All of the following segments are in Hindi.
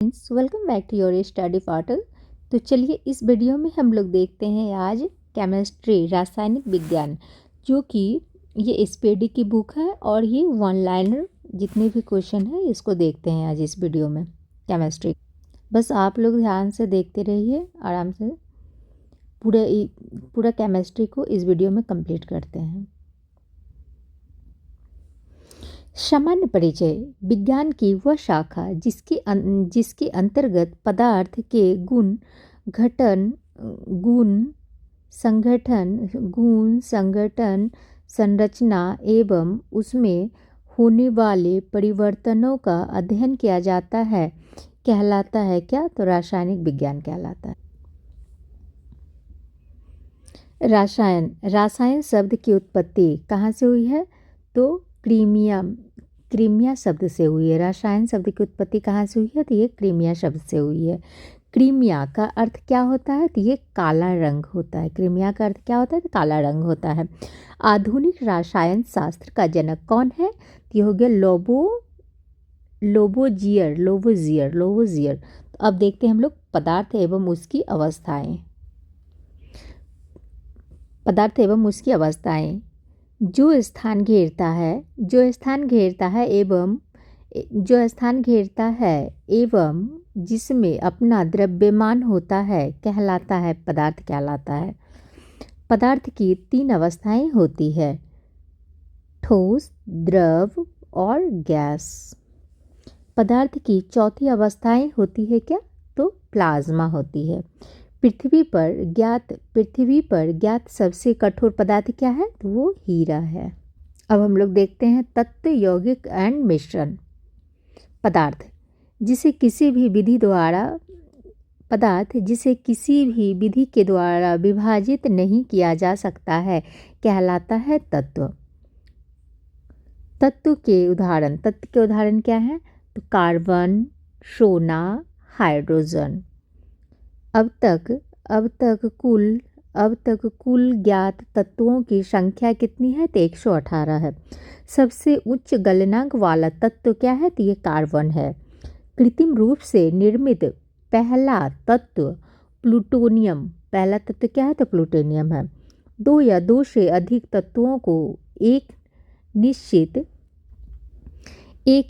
Friends, welcome back to your study portal. तो चलिए इस वीडियो में हम लोग देखते हैं आज केमिस्ट्री रासायनिक विज्ञान, जो कि ये स्पेडी की बुक है और ये वन लाइनर जितने भी क्वेश्चन है इसको देखते हैं आज इस वीडियो में केमिस्ट्री। बस आप लोग ध्यान से देखते रहिए, आराम से पूरा केमिस्ट्री को इस वीडियो में कंप्लीट करते हैं। सामान्य परिचय: विज्ञान की वह शाखा जिसके अंतर्गत पदार्थ के गुण संगठन, संरचना एवं उसमें होने वाले परिवर्तनों का अध्ययन किया जाता है कहलाता है क्या? तो रासायनिक विज्ञान कहलाता है। रसायन शब्द की उत्पत्ति कहाँ से हुई है? तो क्रीमिया शब्द से हुई है। रसायन शब्द की उत्पत्ति कहाँ से हुई है? तो ये क्रीमिया शब्द से हुई है। क्रीमिया का अर्थ क्या होता है? तो ये काला रंग होता है। क्रीमिया का अर्थ क्या होता है? तो काला रंग होता है। आधुनिक रसायन शास्त्र का जनक कौन है? तो ये हो गया लोबोजियर। तो अब देखते हैं हम लोग पदार्थ एवं उसकी अवस्थाएं। जो स्थान घेरता है एवं जिसमें अपना द्रव्यमान होता है कहलाता है पदार्थ कहलाता है। पदार्थ की 3 अवस्थाएं होती है: ठोस, द्रव और गैस। पदार्थ की चौथी अवस्थाएं होती है क्या? तो प्लाज्मा होती है। पृथ्वी पर ज्ञात सबसे कठोर पदार्थ क्या है? तो वो हीरा है। अब हम लोग देखते हैं तत्व, यौगिक एंड मिश्रण। पदार्थ जिसे किसी भी विधि के द्वारा विभाजित नहीं किया जा सकता है कहलाता है तत्व। तत्व के उदाहरण क्या है? तो कार्बन, सोना, हाइड्रोजन। अब तक कुल ज्ञात तत्वों की संख्या कितनी है? तो 118 है। सबसे उच्च गलनांक वाला तत्व क्या है? तो ये कार्बन है। कृत्रिम रूप से निर्मित पहला तत्व प्लूटोनियम क्या है? तो प्लूटोनियम है। 2 या 2 से अधिक तत्वों को एक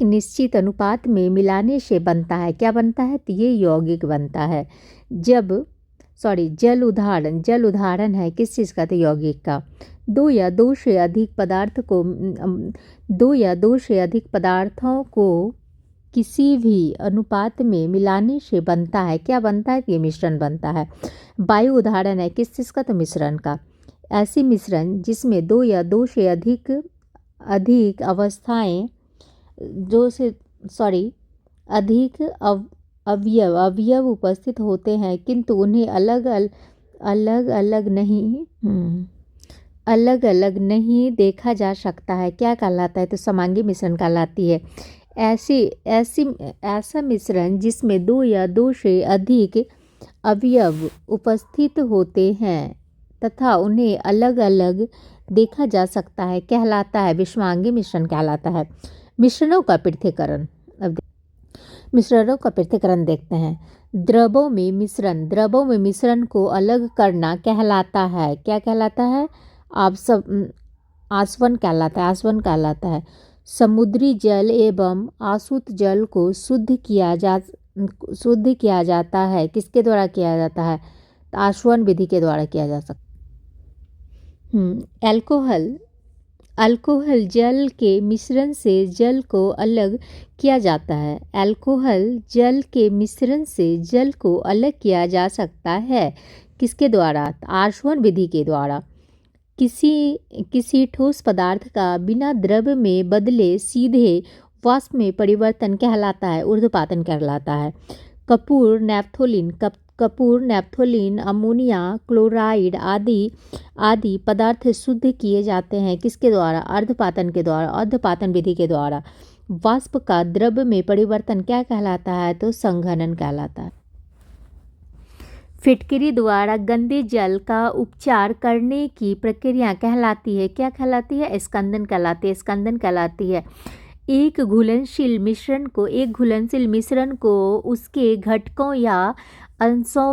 निश्चित अनुपात में मिलाने से बनता है क्या बनता है? तो ये यौगिक बनता है। जल उदाहरण है किस चीज़ का? तो यौगिक का। 2 या 2 से अधिक पदार्थों को किसी भी अनुपात में मिलाने से बनता है क्या बनता है? तो ये मिश्रण बनता है। वायु उदाहरण है किस चीज़ का? तो मिश्रण का। ऐसी मिश्रण जिसमें 2 या 2 से अधिक अवस्थाएं अवयव उपस्थित होते हैं किंतु उन्हें अलग अलग नहीं देखा जा सकता है क्या कहलाता है? तो समांगी मिश्रण कहलाती है। ऐसा मिश्रण जिसमें 2 या 2 से अधिक अवयव उपस्थित होते हैं तथा उन्हें अलग अलग देखा जा सकता है कहलाता है विषमांगी मिश्रण कहलाता है। मिश्रणों का पृथक्करण देखते हैं। द्रवों में मिश्रण को अलग करना कहलाता है क्या कहलाता है? आसवन कहलाता है। समुद्री जल एवं आसुत जल को शुद्ध किया जाता है किसके द्वारा किया जाता है? आसवन विधि के द्वारा किया जा सकता है। अल्कोहल जल के मिश्रण से जल को अलग किया जाता है। किया जा सकता है किसके द्वारा? आसवन विधि के द्वारा। किसी ठोस पदार्थ का बिना द्रव में बदले सीधे वाष्प में परिवर्तन कहलाता है ऊर्ध्वपातन कहलाता है। कपूर, नैप्थोलीन, अमोनिया, क्लोराइड आदि पदार्थ शुद्ध किए जाते हैं किसके द्वारा? अर्धपातन विधि के द्वारा। वाष्प का द्रव में परिवर्तन क्या कहलाता है? तो संघनन कहलाता है। फिटकरी द्वारा गंदे जल का उपचार करने की प्रक्रिया कहलाती है क्या कहलाती है? स्कंदन कहलाती है। एक घुलनशील मिश्रण को उसके घटकों या अंशों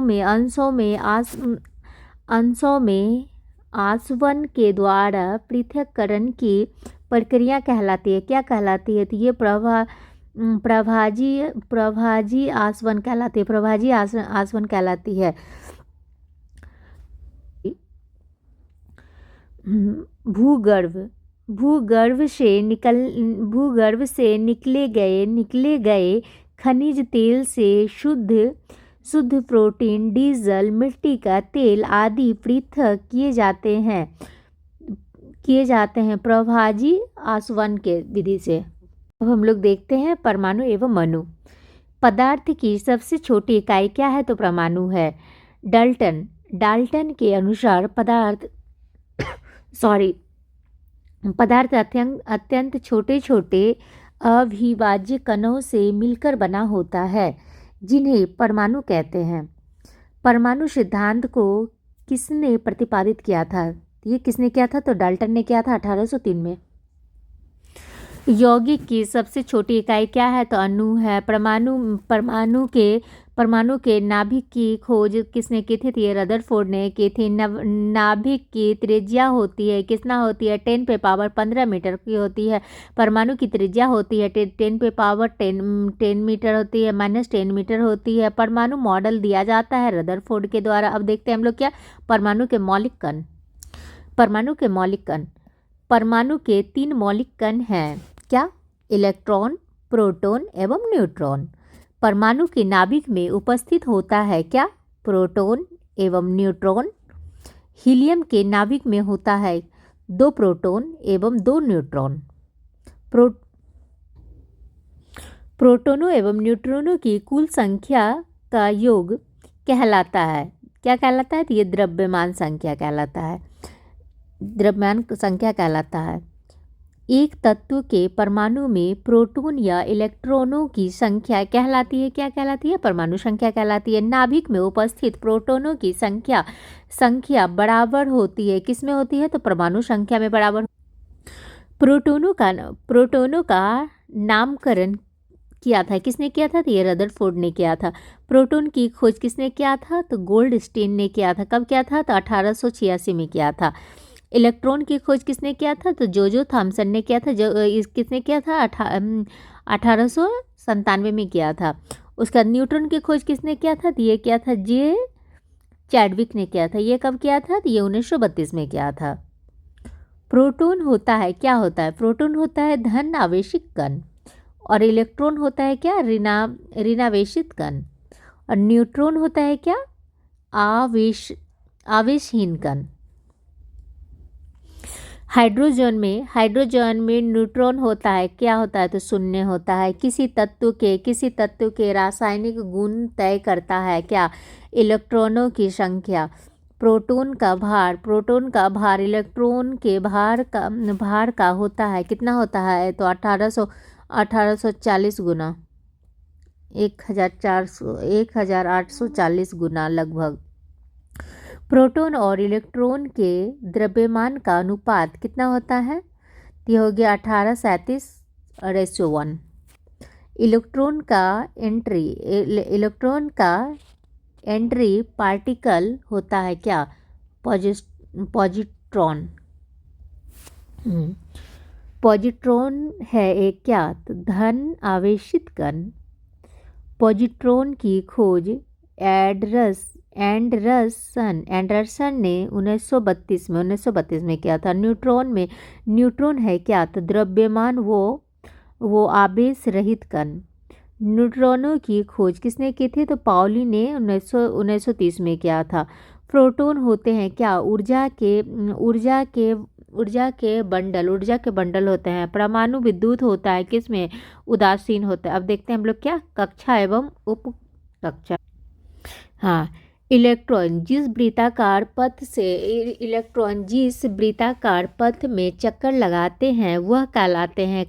में आसवन के द्वारा पृथक्करण की प्रक्रिया कहलाती है। क्या कहलाती है? तो ये प्रभाजी आसवन कहलाती है। प्रभाजी आसवन कहलाती है। भूगर्भ से निकले गए खनिज तेल से शुद्ध प्रोटीन, डीजल, मिट्टी का तेल आदि पृथक किए जाते हैं प्रभाजी आसवन के विधि से। अब हम लोग देखते हैं परमाणु एवं अणु। पदार्थ की सबसे छोटी इकाई क्या है? तो परमाणु है। डाल्टन के अनुसार पदार्थ अत्यंत छोटे छोटे अविभाज्य कणों से मिलकर बना होता है, जिन्हें परमाणु कहते हैं। परमाणु सिद्धांत को किसने प्रतिपादित किया था? ये किसने किया था? तो डाल्टन ने किया था 1803 में। यौगिक की सबसे छोटी इकाई क्या है? तो अणु है। परमाणु के नाभिक की खोज किसने की थी? तो ये रदरफोर्ड ने की थी। नाभिक की त्रिज्या होती है, कितना होती है? 10 पे पावर 15 मीटर की होती है। परमाणु की त्रिज्या होती है 10 पे पावर 10 मीटर होती है, -10 मीटर होती है। परमाणु मॉडल दिया जाता है रदरफोर्ड के द्वारा। अब देखते हैं हम लोग क्या, परमाणु के मौलिक कण। परमाणु के 3 मौलिक कण हैं। क्या? इलेक्ट्रॉन, प्रोटॉन एवं न्यूट्रॉन। परमाणु के नाभिक में उपस्थित होता है क्या? प्रोटॉन एवं न्यूट्रॉन। हीलियम के नाभिक में होता है 2 प्रोटॉन एवं 2 न्यूट्रॉन। प्रोटॉनों एवं न्यूट्रॉनों की कुल संख्या का योग कहलाता है। क्या कहलाता है? तो ये द्रव्यमान संख्या कहलाता है। एक तत्व के परमाणु में प्रोटॉन या इलेक्ट्रॉनों की संख्या कहलाती है। क्या कहलाती है? परमाणु संख्या कहलाती है। नाभिक में उपस्थित प्रोटॉनों की संख्या बराबर होती है, किसमें होती है? तो परमाणु संख्या में बराबर। प्रोटॉनों का नामकरण किया था, किसने किया था? तो ये रदरफोर्ड ने किया था। प्रोटॉन की खोज किसने किया था? तो गोल्डस्टीन ने किया था। कब किया था? तो 1886 में किया था। इलेक्ट्रॉन की खोज किसने किया था? तो जो थॉमसन ने किया था। किसने किया था? 1897 में किया था। उसका न्यूट्रॉन की खोज किसने किया था? तो ये किया था जे चैडविक ने किया था। ये कब किया था? तो ये 1932 में किया था। प्रोटॉन होता है, क्या होता है? प्रोटॉन होता है धन आवेशित कण, और इलेक्ट्रॉन होता है क्या? ऋणावेशित कण। और न्यूट्रॉन होता है क्या? आवेशहीन कण। हाइड्रोजन में न्यूट्रॉन होता है, क्या होता है? तो शून्य होता है। किसी तत्व के रासायनिक गुण तय करता है क्या? इलेक्ट्रॉनों की संख्या। प्रोटॉन का भार इलेक्ट्रॉन के भार का होता है, कितना होता है? तो 1840 गुना, 1840 गुना लगभग। प्रोटॉन और इलेक्ट्रॉन के द्रव्यमान का अनुपात कितना होता है? ये हो गया 18:1। इलेक्ट्रॉन का एंट्री पार्टिकल होता है क्या? पॉजिट्रॉन। पॉजिट्रॉन है एक क्या? तो धन आवेशित कण। पॉजिट्रॉन की खोज एंडरसन ने 1932 में किया था। न्यूट्रॉन है क्या? तो द्रव्यमान वो आवेश रहित कण। न्यूट्रॉनों की खोज किसने की थी? तो पाउली ने 1930 में किया था। प्रोटॉन होते हैं क्या? ऊर्जा के बंडल होते हैं। परमाणु विद्युत होता है, किसमें? उदासीन होता है। अब देखते हैं हम लोग क्या, कक्षा एवं उप कक्षा। हाँ, इलेक्ट्रॉन जिस वृत्ताकार पथ में चक्कर लगाते हैं वह कहलाते हैं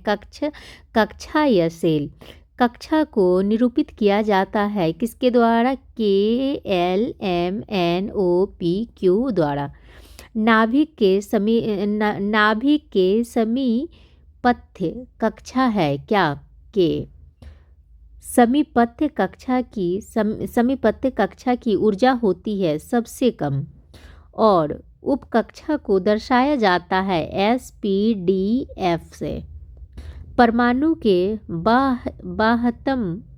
कक्षा या सेल। कक्षा को निरूपित किया जाता है किसके द्वारा? KLMNOPQ द्वारा। नाभिक के समीप पथ्य कक्षा है क्या के समीपत्य कक्षा की ऊर्जा होती है सबसे कम और उपकक्षा को दर्शाया जाता है SPDF से। परमाणु के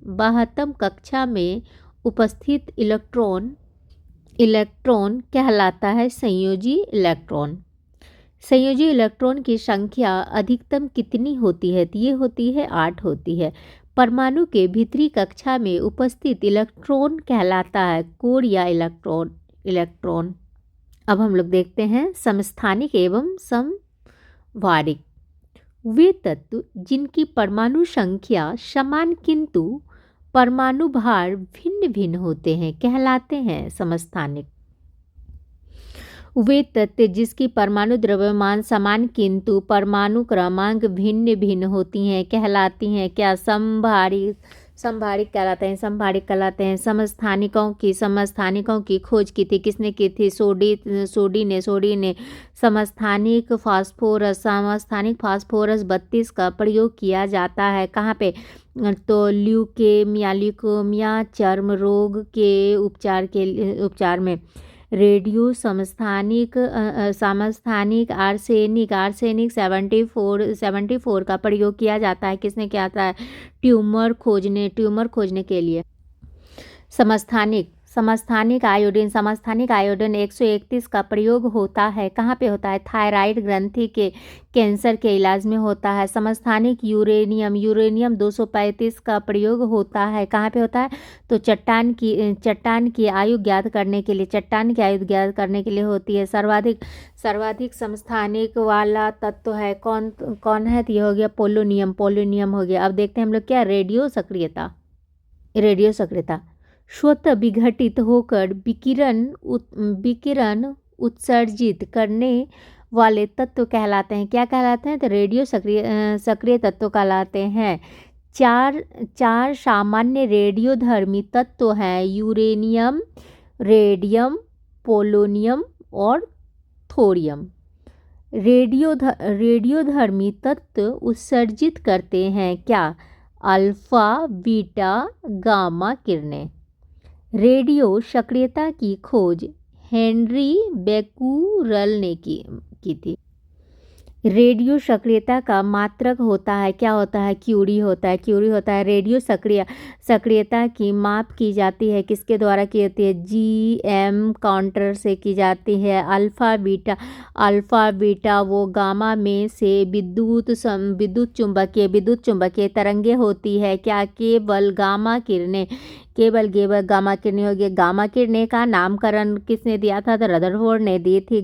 बाह्यतम कक्षा में उपस्थित इलेक्ट्रॉन कहलाता है संयोजी इलेक्ट्रॉन। संयोजी इलेक्ट्रॉन की संख्या अधिकतम कितनी होती है? तो ये होती है 8 होती है। परमाणु के भीतरी कक्षा में उपस्थित इलेक्ट्रॉन कहलाता है कोर या इलेक्ट्रॉन। अब हम लोग देखते हैं समस्थानिक एवं समवारिक। वे तत्व जिनकी परमाणु संख्या समान किंतु परमाणु भार भिन्न भिन्न होते हैं कहलाते हैं समस्थानिक। वे तत्व जिसकी परमाणु द्रव्यमान समान किंतु परमाणु क्रमांक भिन्न भिन्न होती हैं कहलाती हैं क्या? समभारिक कहलाते हैं। समस्थानिकों की खोज की थी, किसने की थी? सोडी ने। समस्थानिक फास्फोरस 32 का प्रयोग किया जाता है कहाँ पे? तो ल्यूकेमिया चर्म रोग के उपचार में। रेडियो समस्थानिक आर्सेनिक 74 का प्रयोग किया जाता है, किसने किया जाता है? ट्यूमर खोजने के लिए। समस्थानिक आयोडीन 131 का प्रयोग होता है, कहाँ पे होता है? थायराइड ग्रंथि के कैंसर के इलाज में होता है। समस्थानिक यूरेनियम 235 का प्रयोग होता है, कहाँ पे होता है? तो चट्टान की आयु ज्ञात करने के लिए होती है। सर्वाधिक समस्थानिक वाला तत्व है कौन है? तो ये हो गया पोलोनियम हो गया। अब देखते हैं हम लोग क्या? रेडियो सक्रियता स्वतः विघटित होकर विकिरण उत्सर्जित करने वाले तत्व कहलाते हैं, क्या कहलाते हैं? तो रेडियो सक्रिय तत्व कहलाते हैं। चार सामान्य रेडियोधर्मी तत्व हैं यूरेनियम, रेडियम, पोलोनियम और थोरियम। रेडियोधर्मी तत्व उत्सर्जित करते हैं क्या? अल्फा, बीटा, गामा किरणें। रेडियो सक्रियता की खोज हेनरी बेकुरल ने की थी। रेडियो सक्रियता का मात्रक होता है, क्या होता है? क्यूरी होता है। रेडियो सक्रियता की माप की जाती है, किसके द्वारा की जाती है? GM काउंटर से की जाती है। अल्फा बीटा वो गामा में से विद्युत चुंबकीय तरंगे होती है, क्या? केवल गामा किरणें हो गई। गामा किरणें का नामकरण किसने दिया था? तो रदरफोर्ड ने दी थी।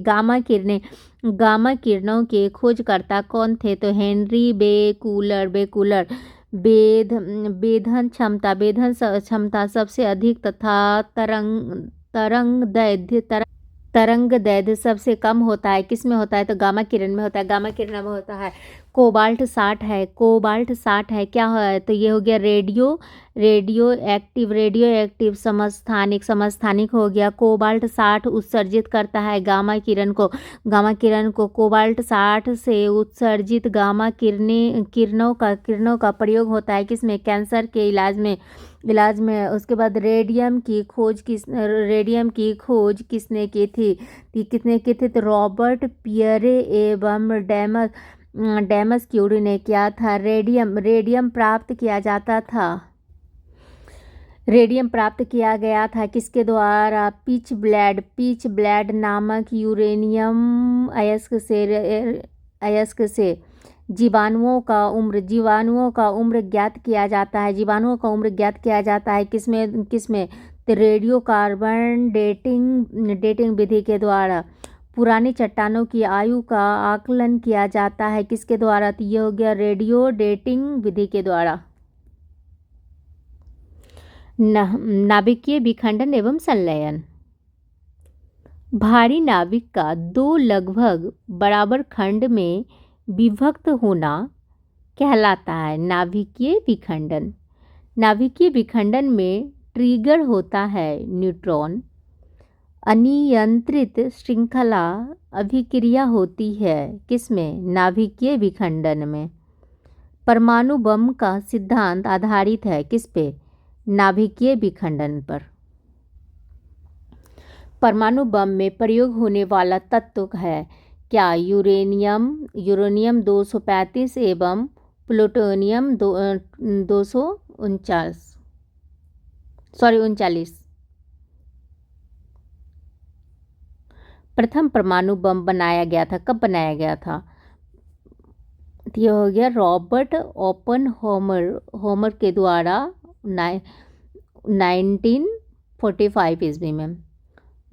गामा किरणों के खोजकर्ता कौन थे? तो हेनरी बेकुलर। वेधन क्षमता सबसे अधिक तथा तरंगदैर्घ्य सबसे कम होता है, किस में होता है? तो गामा किरण में होता है। कोबाल्ट 60 है क्या है? तो ये हो गया रेडियो एक्टिव समस्थानिक हो गया। कोबाल्ट 60 उत्सर्जित करता है गामा किरण को। कोबाल्ट 60 से उत्सर्जित गामा किरणों का प्रयोग होता है, किसमें? कैंसर के इलाज में। उसके बाद रेडियम की खोज किसने की थी? तो रॉबर्ट पियरे एवं डेमस क्यूरी ने किया था। रेडियम प्राप्त किया गया था किसके द्वारा? पिच ब्लेड नामक यूरेनियम अयस्क से। जीवाणुओं का उम्र ज्ञात किया जाता है किसमें? तो रेडियो कार्बन डेटिंग विधि के द्वारा। पुरानी चट्टानों की आयु का आकलन किया जाता है, किसके द्वारा? तो ये हो गया रेडियो डेटिंग विधि के द्वारा। नाभिकीय विखंडन एवं संलयन। भारी नाभिक का 2 लगभग बराबर खंड में विभक्त होना कहलाता है नाभिकीय विखंडन में ट्रिगर होता है न्यूट्रॉन। अनियंत्रित श्रृंखला अभिक्रिया होती है, किसमें? नाभिकीय विखंडन में। परमाणु बम का सिद्धांत आधारित है किस पे? नाभिकीय विखंडन पर। परमाणु बम में प्रयोग होने वाला तत्व है क्या? यूरेनियम 235 एवं प्लूटोनियम 39। प्रथम परमाणु बम बनाया गया था, कब बनाया गया था? यह हो गया रॉबर्ट ओपनहोमर के द्वारा 1945 ईस्वी में।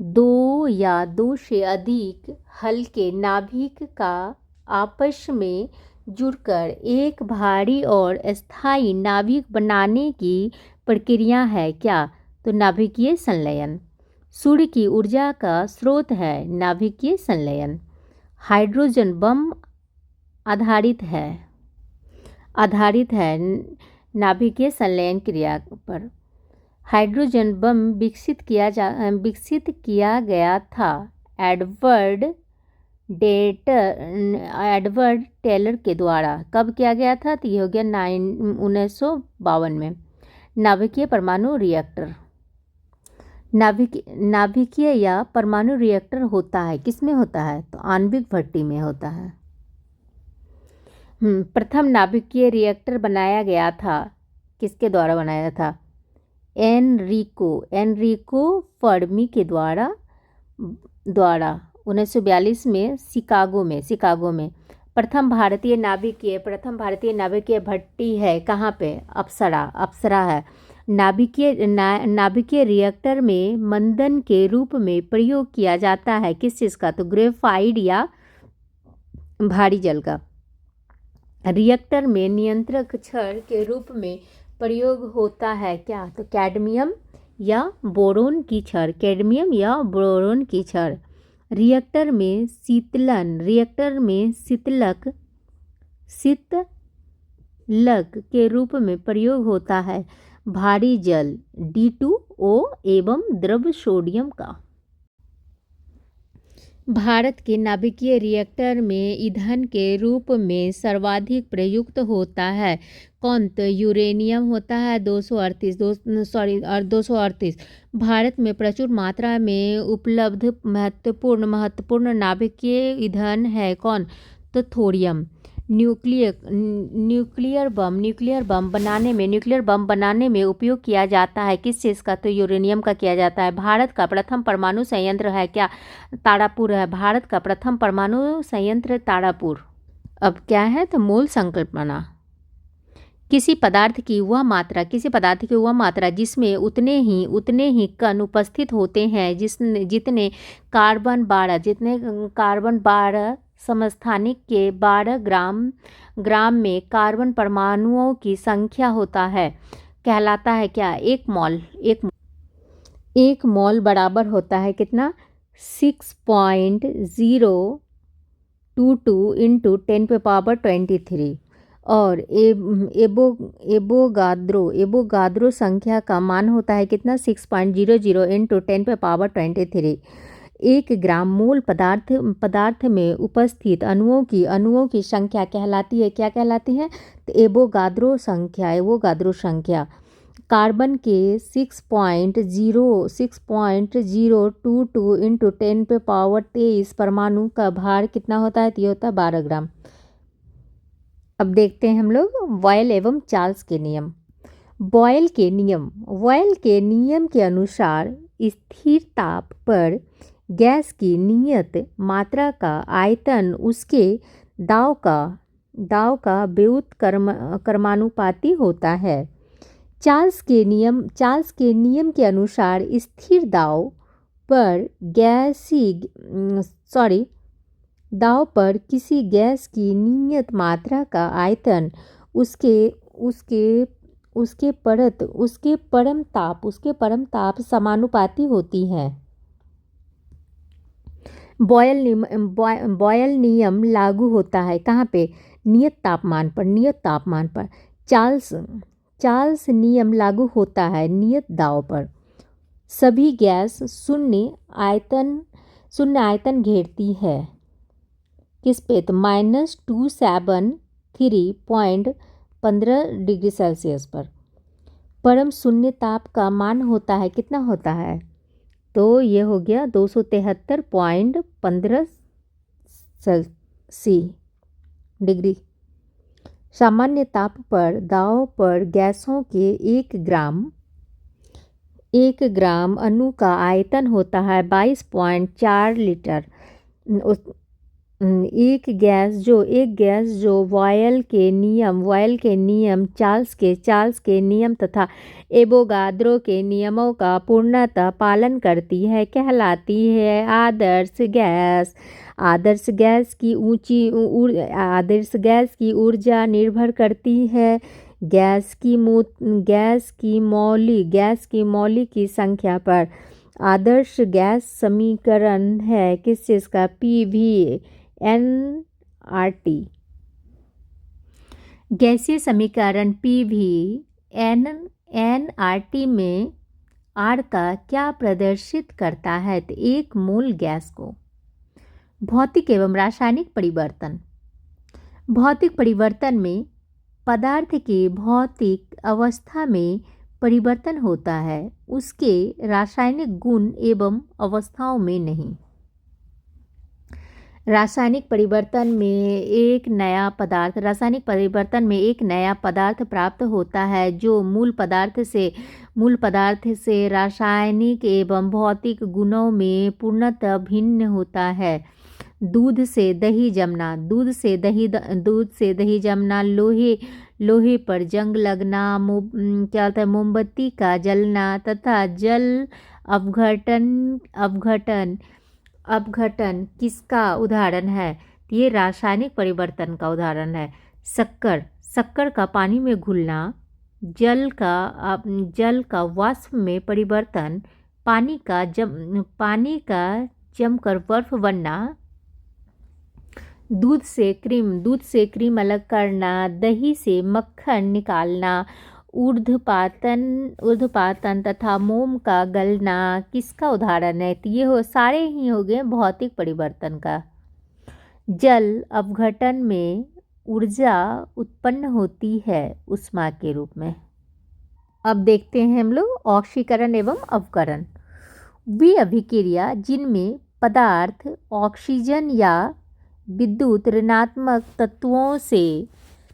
दो या दो से अधिक हल्के नाभिक का आपस में जुड़कर एक भारी और स्थायी नाभिक बनाने की प्रक्रिया है क्या? तो नाभिकीय संलयन। सूर्य की ऊर्जा का स्रोत है नाभिकीय संलयन। हाइड्रोजन बम आधारित है नाभिकीय संलयन क्रिया पर। हाइड्रोजन बम विकसित किया गया था एडवर्ड टेलर के द्वारा। कब किया गया था? तो यह हो गया 1952 में। नाभिकीय परमाणु रिएक्टर। नाभिकीय या परमाणु रिएक्टर होता है किसमें होता है? तो आणविक भट्टी में होता है। प्रथम नाभिकीय रिएक्टर बनाया गया था, किसके द्वारा बनाया था? एनरिको फर्मी के द्वारा 1942 में शिकागो में। प्रथम भारतीय नाभिकीय भट्टी है कहाँ पे? अप्सरा है। नाभिकीय रिएक्टर में मंदन के रूप में प्रयोग किया जाता है किस चीज़ का? तो ग्रेफाइट या भारी जल का। रिएक्टर में नियंत्रक क्षार के रूप में प्रयोग होता है क्या? तो कैडमियम या बोरोन की क्षार। रिएक्टर में शीतलक के रूप में प्रयोग होता है भारी जल D2O एवं द्रव सोडियम का। भारत के नाभिकीय रिएक्टर में ईंधन के रूप में सर्वाधिक प्रयुक्त होता है कौन? तो यूरेनियम होता है 238। भारत में प्रचुर मात्रा में उपलब्ध महत्वपूर्ण नाभिकीय ईंधन है कौन? तो थोरियम। न्यूक्लियर बम बनाने में उपयोग किया जाता है किस चीज़ का? तो यूरेनियम का किया जाता है। भारत का प्रथम परमाणु संयंत्र है क्या? तारापुर है। भारत का प्रथम परमाणु संयंत्र तारापुर। अब क्या है? तो मूल संकल्पना। किसी पदार्थ की वह मात्रा जिसमें उतने ही कण उपस्थित होते हैं जितने कार्बन 12 समस्थानिक के 12 ग्राम में कार्बन परमाणुओं की संख्या होता है कहलाता है क्या? एक मोल बराबर होता है कितना? 6.022 इंटू 10⁻23 और एवोगाद्रो संख्या का मान होता है कितना? 6.00 इंटू 10⁻23। 1 ग्राम मूल पदार्थ में उपस्थित अणुओं की संख्या कहलाती है क्या कहलाती है? तो एवोगाद्रो संख्या। कार्बन के 6.022 इंटू 10⁻23 परमाणु का भार कितना होता है? तो ये होता है 12 ग्राम। अब देखते हैं हम लोग बॉयल एवं चार्ल्स के नियम। बॉयल के नियम के अनुसार स्थिर ताप पर गैस की नियत मात्रा का आयतन उसके दाब का व्युत्क्रमानुपाती होता है। चार्ल्स के नियम के अनुसार स्थिर दाब पर किसी गैस की नियत मात्रा का आयतन उसके परम ताप समानुपाती होती है। बॉयल नियम लागू होता है कहाँ पे? नियत तापमान पर। चार्ल्स नियम लागू होता है नियत दाब पर। सभी गैस शून्य आयतन घेरती है किस पे? तो -273.5 15 डिग्री सेल्सियस पर। परम शून्य ताप का मान होता है, कितना होता है? तो ये हो गया 273.15 सी डिग्री। सामान्य ताप पर दांव पर गैसों के 1 ग्राम अणु का आयतन होता है 22.4 लीटर। एक गैस जो वॉयल के नियम चार्ल्स के नियम तथा एवोगाद्रो के नियमों का पूर्णतः पालन करती है कहलाती है आदर्श गैस। आदर्श गैस की ऊर्जा निर्भर करती है गैस की मौलिक की संख्या पर। आदर्श गैस समीकरण है किस चीज़ का? PV-nRT। गैसीय समीकरण PV-nRT में R का क्या प्रदर्शित करता है? तो एक मोल गैस को। भौतिक एवं रासायनिक परिवर्तन। भौतिक परिवर्तन में पदार्थ के भौतिक अवस्था में परिवर्तन होता है, उसके रासायनिक गुण एवं अवस्थाओं में नहीं। रासायनिक परिवर्तन में एक नया पदार्थ प्राप्त होता है जो मूल पदार्थ से रासायनिक एवं भौतिक गुणों में पूर्णतः भिन्न होता है। दूध से दही जमना, लोहे पर जंग लगना, क्या होता है? मोमबत्ती का जलना तथा जल अपघटन किसका उदाहरण है? ये रासायनिक परिवर्तन का उदाहरण है। शक्कर का पानी में घुलना, जल का वाष्प में परिवर्तन, पानी का जमकर बर्फ बनना, दूध से क्रीम अलग करना, दही से मक्खन निकालना, ऊर्ध्वपातन तथा मोम का गलना किसका उदाहरण है? तो ये सारे ही हो गए भौतिक परिवर्तन का। जल अपघटन में ऊर्जा उत्पन्न होती है ऊष्मा के रूप में। अब देखते हैं हम लोग ऑक्सीकरण एवं अवकरण। वे अभिक्रिया जिनमें पदार्थ ऑक्सीजन या विद्युत ऋणात्मक तत्वों से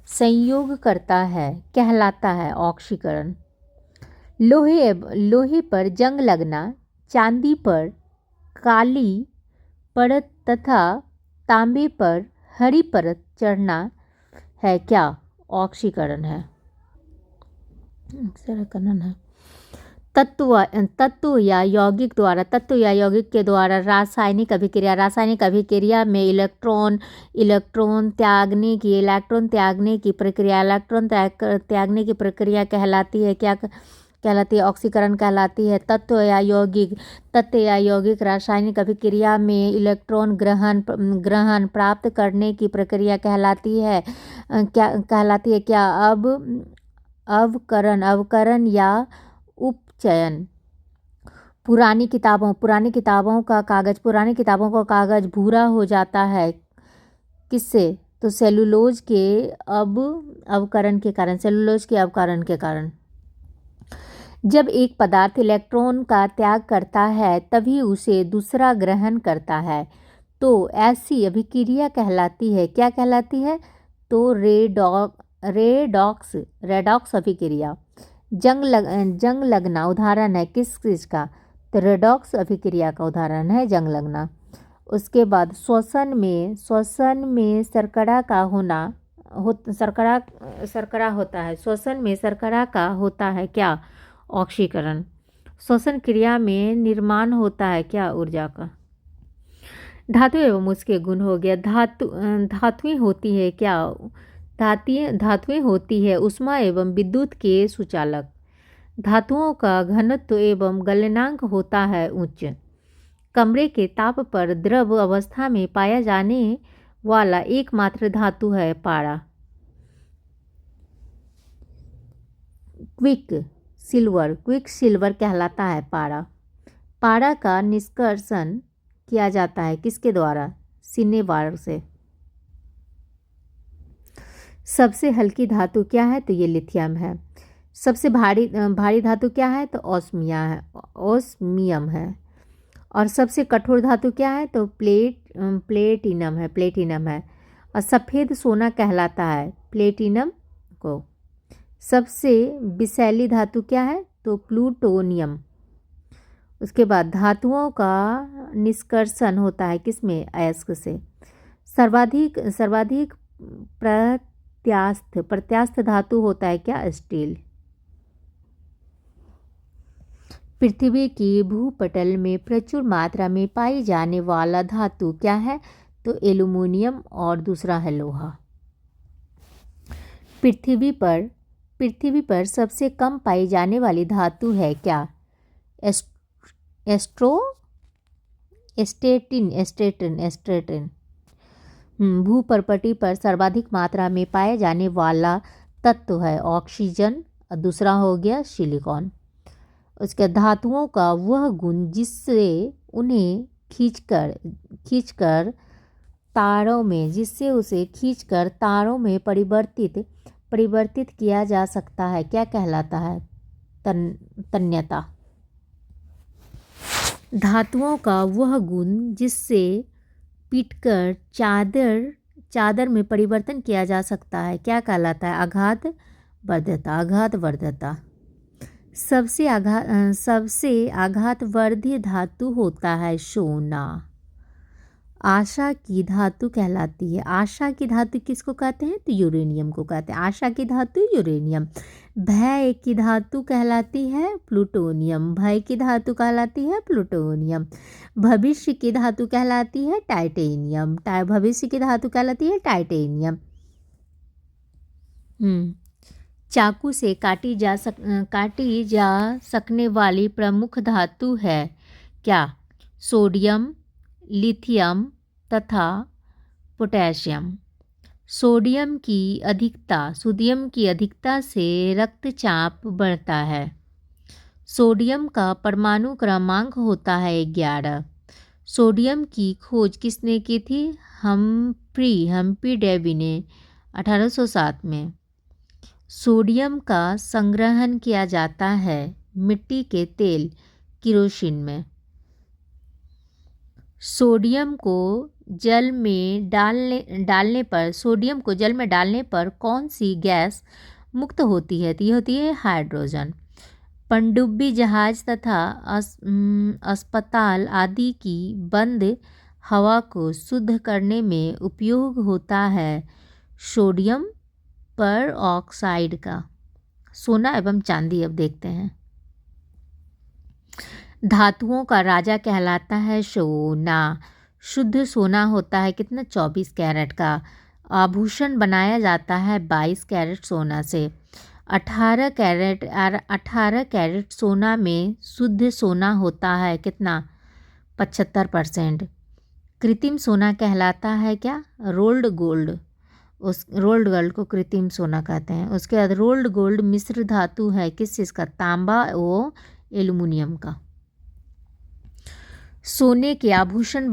संयोग करता है कहलाता है ऑक्सीकरण। लोहे पर जंग लगना, चांदी पर काली परत तथा तांबे पर हरी परत चढ़ना है क्या? ऑक्सीकरण है। तत्व या यौगिक के द्वारा रासायनिक अभिक्रिया में इलेक्ट्रॉन त्यागने की प्रक्रिया कहलाती है क्या कहलाती है? ऑक्सीकरण कहलाती है। तत्व या यौगिक रासायनिक अभिक्रिया में इलेक्ट्रॉन ग्रहण प्राप्त करने की प्रक्रिया कहलाती है क्या? अब अवकरण या उपचयन। पुरानी किताबों का कागज भूरा हो जाता है किससे? तो सेलुलोज के अवकरण के कारण। जब एक पदार्थ इलेक्ट्रॉन का त्याग करता है तभी उसे दूसरा ग्रहण करता है, तो ऐसी अभिक्रिया कहलाती है क्या कहलाती है? तो रेडॉक्स अभिक्रिया। जंग लगना उदाहरण है किस चीज का? तो रेडॉक्स अभिक्रिया का उदाहरण है जंग लगना। उसके बाद श्वसन में शर्करा का होना शर्करा होता है। श्वसन में शर्करा का होता है क्या? ऑक्सीकरण। श्वसन क्रिया में निर्माण होता है क्या? ऊर्जा का। धातु एवं उसके गुण हो गया। धातुएं होती है क्या? धातुएं होती है ऊष्मा एवं विद्युत के सुचालक। धातुओं का घनत्व एवं गलनांक होता है उच्च। कमरे के ताप पर द्रव अवस्था में पाया जाने वाला एकमात्र धातु है पारा। क्विक सिल्वर कहलाता है पारा। पारा का निष्कर्षण किया जाता है किसके द्वारा? सिनेबार से। सबसे हल्की धातु क्या है? तो ये लिथियम है। सबसे भारी धातु क्या है? तो ओस्मियम है। और सबसे कठोर धातु क्या है? तो प्लेटिनम है। और सफ़ेद सोना कहलाता है प्लेटिनम को। सबसे विषैली धातु क्या है? तो प्लूटोनियम। उसके बाद धातुओं का निष्कर्षण होता है किसमें? अयस्क से। सर्वाधिक प्रत्यास्थ धातु होता है क्या? स्टील। पृथ्वी की भूपटल में प्रचुर मात्रा में पाई जाने वाला धातु क्या है? तो एल्युमिनियम और दूसरा है लोहा। पृथ्वी पर सबसे कम पाई जाने वाली धातु है क्या? एस्टेटिन। भूपर्पटी पर सर्वाधिक मात्रा में पाया जाने वाला तत्व है ऑक्सीजन और दूसरा हो गया सिलिकॉन। उसके धातुओं का वह गुण जिससे उन्हें खींचकर तारों में परिवर्तित किया जा सकता है क्या कहलाता है? तन्यता। धातुओं का वह गुण जिससे पीटकर चादर में परिवर्तन किया जा सकता है क्या कहलाता है? आघात वर्धता। सबसे आघातवर्धी धातु होता है सोना। आशा की धातु कहलाती है। आशा की धातु किसको कहते हैं? तो यूरेनियम को कहते हैं। आशा की धातु यूरेनियम। भय की धातु कहलाती है प्लूटोनियम। भय की धातु कहलाती है प्लूटोनियम। भविष्य की धातु कहलाती है टाइटेनियम। भविष्य की धातु कहलाती है टाइटेनियम। चाकू से काटी जा सकने वाली प्रमुख धातु है क्या? सोडियम, लिथियम तथा पोटेशियम। सोडियम की अधिकता से रक्तचाप बढ़ता है। सोडियम का परमाणु क्रमांक होता है 11। सोडियम की खोज किसने की थी? हम्फ्री डेवी ने 1807 में। सोडियम का संग्रहण किया जाता है मिट्टी के तेल किरोसिन में। सोडियम को जल में डालने पर कौन सी गैस मुक्त होती है? तो ये होती है हाइड्रोजन। पनडुब्बी जहाज तथा अस्पताल आदि की बंद हवा को शुद्ध करने में उपयोग होता है सोडियम पर ऑक्साइड का। सोना एवं चांदी अब देखते हैं। धातुओं का राजा कहलाता है सोना। शुद्ध सोना होता है कितना? 24 कैरेट का। आभूषण बनाया जाता है 22 कैरेट सोना से। 18 कैरेट सोना में शुद्ध सोना होता है कितना? 75%। कृत्रिम सोना कहलाता है क्या? Rolled gold. रोल्ड गोल्ड को कृत्रिम सोना कहते हैं। उसके बाद रोल्ड गोल्ड मिश्र धातु है किस चीज़ का? तांबा व एल्युमिनियम का। सोने के आभूषण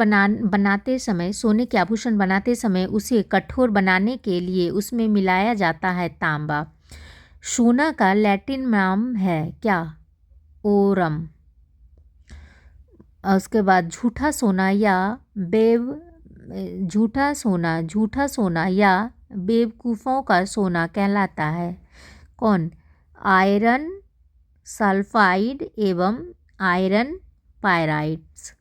बनाते समय उसे कठोर बनाने के लिए उसमें मिलाया जाता है तांबा। सोना का लैटिन नाम है क्या? ओरम। उसके बाद झूठा सोना या बेवकूफ़ों का सोना कहलाता है कौन? आयरन सल्फाइड एवं आयरन पायराइड्स।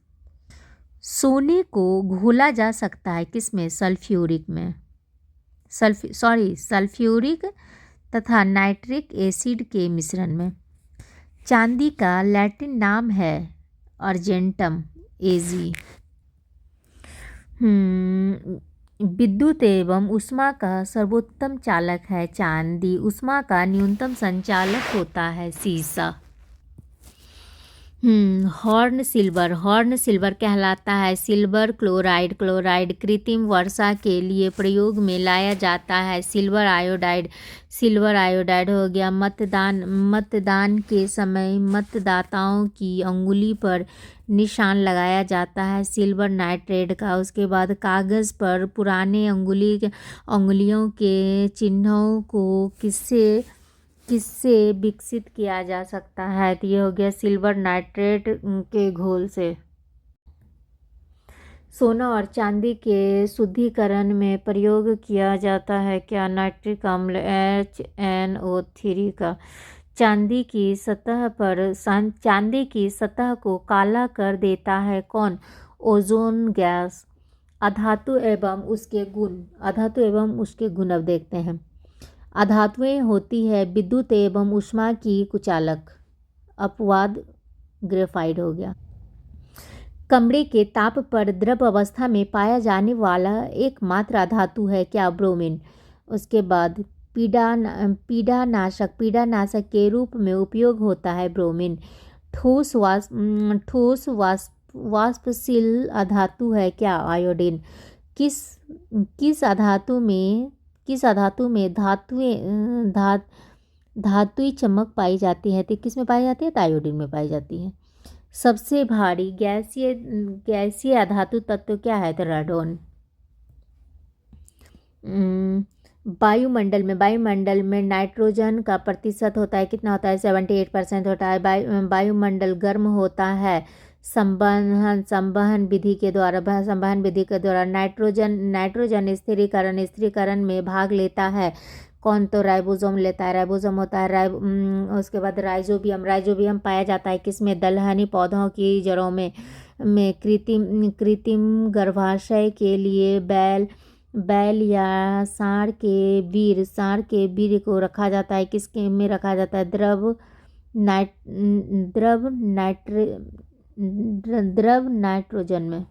सोने को घोला जा सकता है किसमें? सल्फ्यूरिक तथा नाइट्रिक एसिड के मिश्रण में। चांदी का लैटिन नाम है अर्जेंटम एजी। विद्युत एवं ऊष्मा का सर्वोत्तम चालक है चांदी। ऊष्मा का न्यूनतम संचालक होता है सीसा। हॉर्न सिल्वर कहलाता है सिल्वर क्लोराइड कृत्रिम वर्षा के लिए प्रयोग में लाया जाता है सिल्वर आयोडाइड हो गया। मतदान के समय मतदाताओं की अंगुली पर निशान लगाया जाता है सिल्वर नाइट्रेट का। उसके बाद कागज़ पर पुराने अंगुलियों के चिन्हों को किससे विकसित किया जा सकता है, तो ये हो गया सिल्वर नाइट्रेट के घोल से। सोना और चांदी के शुद्धिकरण में प्रयोग किया जाता है क्या, नाइट्रिक अम्ल HNO3 का। चांदी की सतह को काला कर देता है कौन, ओजोन गैस। अधातु एवं उसके गुण अब देखते हैं। अधातुएं होती है विद्युत एवं ऊष्मा की कुचालक। अपवाद ग्रेफाइट हो गया। कमरे के ताप पर द्रव अवस्था में पाया जाने वाला एकमात्र अधातु है क्या, ब्रोमीन। उसके बाद पीड़ानाशक के रूप में उपयोग होता है ब्रोमीन। ठोस वाष्पशील अधातु है क्या, आयोडीन। किस धातु में धातुई चमक पाई जाती है, तो किस में पाई जाती है, तो आयोडीन में पाई जाती है। सबसे भारी गैसीय अधातु तत्व क्या है, तो रेडोन। वायुमंडल में नाइट्रोजन का प्रतिशत होता है, कितना होता है, 78% होता है। वायुमंडल गर्म होता है संवहन विधि के द्वारा। नाइट्रोजन स्थिरीकरण में भाग लेता है कौन, तो राइबोसोम लेता है, राइबोसोम होता है। उसके बाद राइजोबियम पाया जाता है किसमें, दलहनी पौधों की जड़ों में। कृत्रिम गर्भाशय के लिए बैल या सांड के वीर्य को रखा जाता है, किसके में रखा जाता है, द्रव नाइट्रोजन में।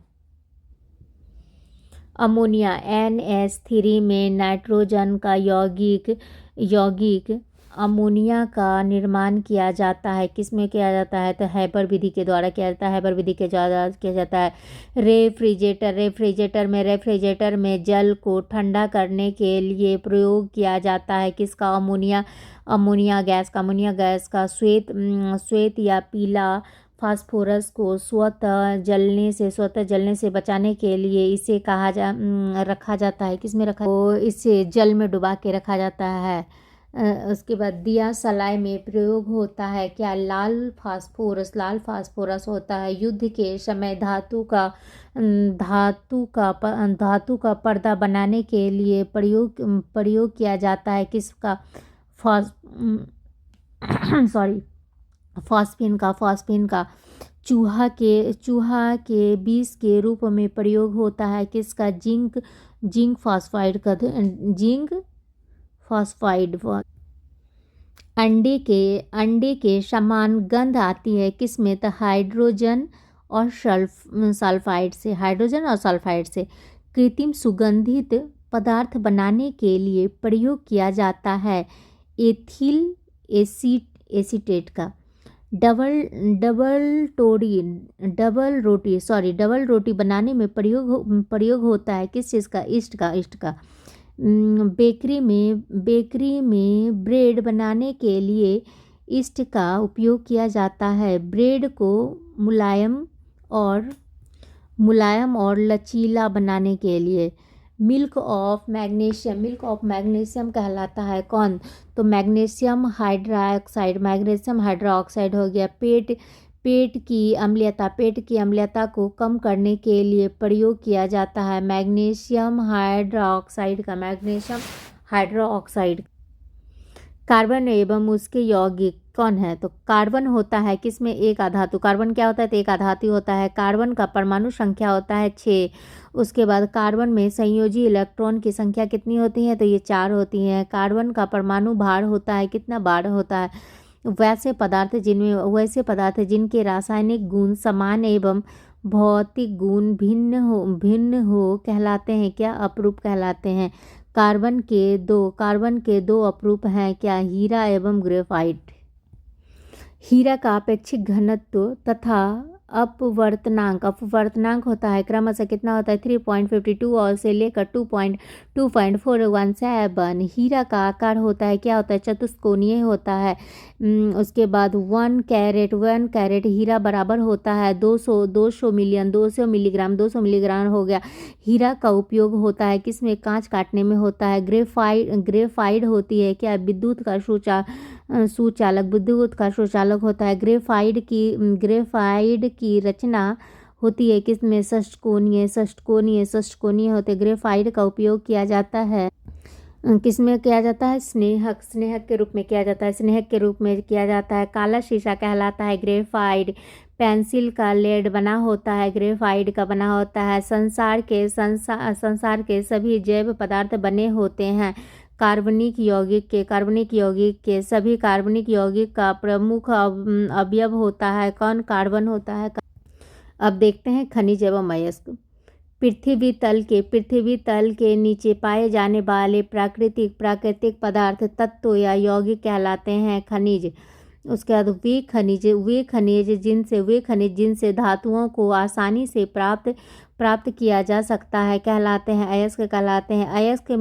अमोनिया NH3 में नाइट्रोजन का यौगिक अमोनिया का निर्माण किया जाता है, किसमें किया जाता है, तो हैबर विधि के द्वारा किया जाता है। रेफ्रिजरेटर में जल को ठंडा करने के लिए प्रयोग किया जाता है किसका, अमोनिया गैस का। श्वेत या पीला फास्फोरस को स्वतः जलने से बचाने के लिए इसे रखा जाता है, किसमें रखा, तो इसे जल में डुबा के रखा जाता है। उसके बाद दिया सलाई में प्रयोग होता है क्या, लाल फास्फोरस होता है। युद्ध के समय धातु का पर्दा बनाने के लिए प्रयोग किया जाता है किसका, फॉस्फीन का। चूहा के विष के रूप में प्रयोग होता है किसका, जिंक फॉस्फाइड। अंडे के समान गंध आती है किसमें, तो हाइड्रोजन और सल्फाइड से। कृत्रिम सुगंधित पदार्थ बनाने के लिए प्रयोग किया जाता है एथिल एसीटेट का। डबल रोटी बनाने में प्रयोग होता है किस चीज़ का, ईस्ट का। बेकरी में ब्रेड बनाने के लिए ईस्ट का उपयोग किया जाता है। ब्रेड को मुलायम और लचीला बनाने के लिए। मिल्क ऑफ मैग्नीशियम कहलाता है कौन, तो मैग्नीशियम हाइड्रोक्साइड हो गया। पेट की अम्लता को कम करने के लिए प्रयोग किया जाता है मैग्नीशियम हाइड्रोक्साइड। कार्बन एवं उसके यौगिक कौन है, तो कार्बन होता है किसमें, एक आधातु। कार्बन क्या होता है, तो एक आधातु होता है। कार्बन का परमाणु संख्या होता है 6। उसके बाद कार्बन में संयोजी इलेक्ट्रॉन की संख्या कितनी होती है, तो ये 4 होती हैं। कार्बन का परमाणु भार होता है कितना, 12 होता है। वैसे पदार्थ जिनके रासायनिक गुण समान एवं भौतिक गुण भिन्न हो कहलाते हैं क्या, अपरूप कहलाते हैं। कार्बन के दो अपरूप हैं क्या, हीरा एवं ग्रेफाइट। हीरा का अपेक्षिक घनत्व तथा अपवर्तनांक होता है क्रमशः कितना होता है 3.52 और से लेकर 2.417। हीरा का आकार होता है क्या होता है चतुष्कोणीय होता है। उसके बाद 1 कैरेट हीरा बराबर होता है 200 मिलीग्राम। 200 मिलीग्राम हो गया। हीरा का उपयोग होता है किसमें कांच काटने में होता है। ग्रेफाइड होती है क्या विद्युत का सुचालक होता है। ग्रेफाइड की रचना होती है किसमें षष्टकोणीय होते। ग्रेफाइड का उपयोग किया जाता है किसमें किया जाता है स्नेहक के रूप में किया जाता है। काला शीशा कहलाता है ग्रेफाइड। पेंसिल का लेड बना होता है ग्रेफाइड का बना होता है। संसार के सभी जैव पदार्थ बने होते हैं कार्बनिक यौगिक के। सभी कार्बनिक यौगिक का प्रमुख अवयव होता है कौन कार्बन होता है। अब देखते हैं खनिज एवं अयस्क। पृथ्वी तल के नीचे पाए जाने वाले प्राकृतिक पदार्थ तत्व या यौगिक कहलाते हैं खनिज। उसके बाद वे खनिज जिनसे धातुओं को आसानी से प्राप्त किया जा सकता है कहलाते हैं अयस्क कहलाते हैं। अयस्क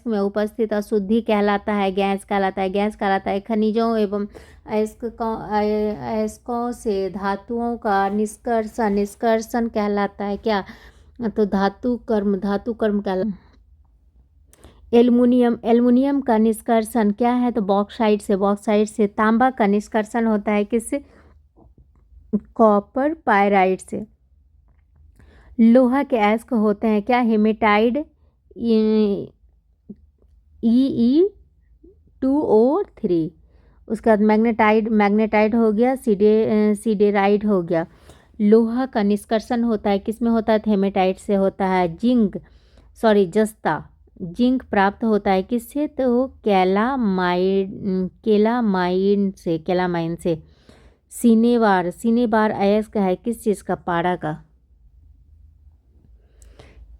में उपस्थित अशुद्धि कहलाता है गैस कहलाता है। खनिजों एवं अयस्कों से धातुओं का निष्कर्षण कहलाता है क्या तो धातु कर्म कहलाता है। एल्युमिनियम का निष्कर्षण क्या है तो बॉक्साइट से। तांबा का निष्कर्षण होता है किससे कॉपर पायराइट से। लोहा के अयस्क होते हैं क्या हेमेटाइट E2O3। उसके बाद मैग्नेटाइट हो गया सिडेराइट हो गया। लोहा का निष्कर्षण होता है किसमें होता है हेमेटाइट से होता है। जिंक प्राप्त होता है किससे तो कैलामाइन से। सिनेबार अयस्क है किस चीज़ का पारा का।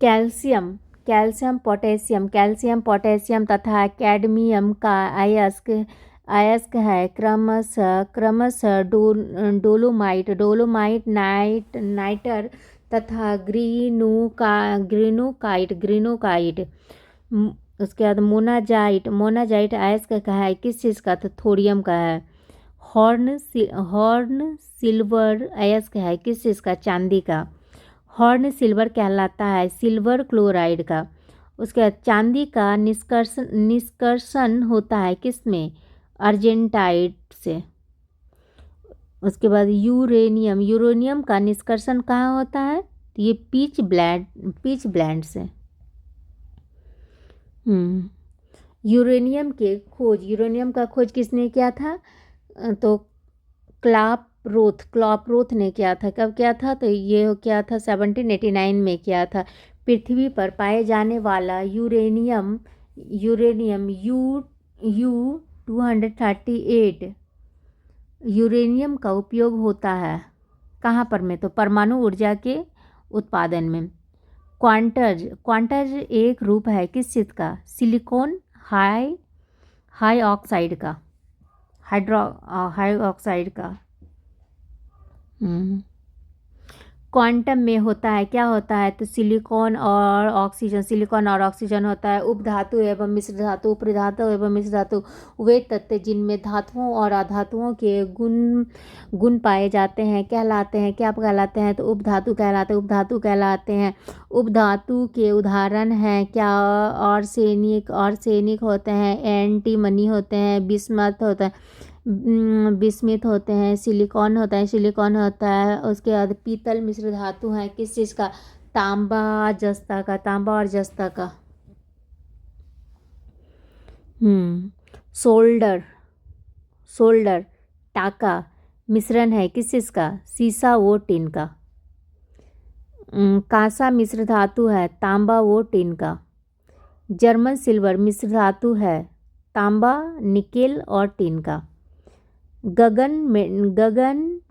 कैल्शियम पोटेशियम तथा कैडमियम का अयस्क है क्रमशः डोलोमाइट नाइटर तथा ग्रीनोकाइट। उसके बाद मोनाजाइट अयस्क का है किस चीज़ का तो थोरियम का है। हॉर्न सिल्वर अयस्क है किस चीज़ का चांदी का। हॉर्न सिल्वर कहलाता है सिल्वर क्लोराइड का। उसके बाद चांदी का निष्कर्षण होता है किसमें अर्जेंटाइट से। उसके बाद यूरेनियम का निष्कर्षण कहाँ होता है तो ये पीच ब्लेंड से। यूरेनियम का खोज किसने किया था तो क्लॉपरोथ ने किया था। कब किया था तो ये क्या था 1789 में किया था। पृथ्वी पर पाए जाने वाला यूरेनियम U-238 यूरेनियम का उपयोग होता है कहाँ पर में तो परमाणु ऊर्जा के उत्पादन में। क्वांटज एक रूप है किस चीज़ का सिलिकॉन हाई ऑक्साइड का हाइड्रोक्साइड का। क्वांटम में होता है क्या होता है तो सिलिकॉन और ऑक्सीजन होता है। उपधातु एवं मिश्र धातु वे तत्व जिनमें धातुओं और अधातुओं के गुण पाए जाते हैं कहलाते हैं क्या कहलाते हैं तो उपधातु कहलाते हैं। उपधातु के उदाहरण हैं क्या आर्सेनिक होते हैं एंटीमनी होते हैं बिस्मथ होते हैं सिलिकॉन होता है। उसके बाद पीतल मिश्र धातु है किस चीज़ का तांबा और जस्ता का। सोल्डर टाका मिश्रण है किस चीज़ का सीसा वो टिन का। कांसा मिश्र धातु है तांबा वो टिन का। जर्मन सिल्वर मिश्र धातु है तांबा निकेल और टिन का। गगन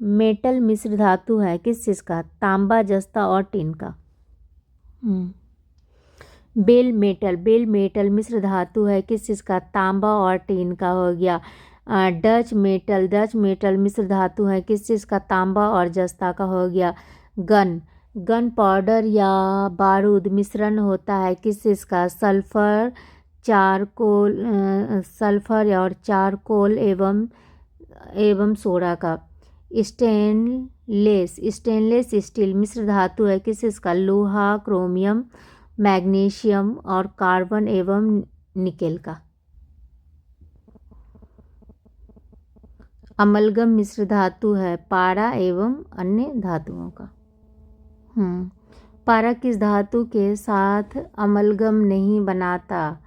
मेटल मिश्र धातु है किस चीज़ का तांबा जस्ता और टिन का। बेल मेटल मिश्र धातु है किस चीज़ का तांबा और टिन का हो गया। डच मेटल मिश्र धातु है किस चीज़ का? तांबा और जस्ता का हो गया। गन पाउडर या बारूद मिश्रण होता है किस चीज़ का? सल्फर और चारकोल एवं सोडा का। स्टेनलेस स्टील मिश्र धातु है किस चीज़ का? लोहा, क्रोमियम, मैग्नीशियम और कार्बन एवं निकेल का। अमलगम मिश्र धातु है पारा एवं अन्य धातुओं का। पारा किस धातु के साथ अमलगम नहीं बनाता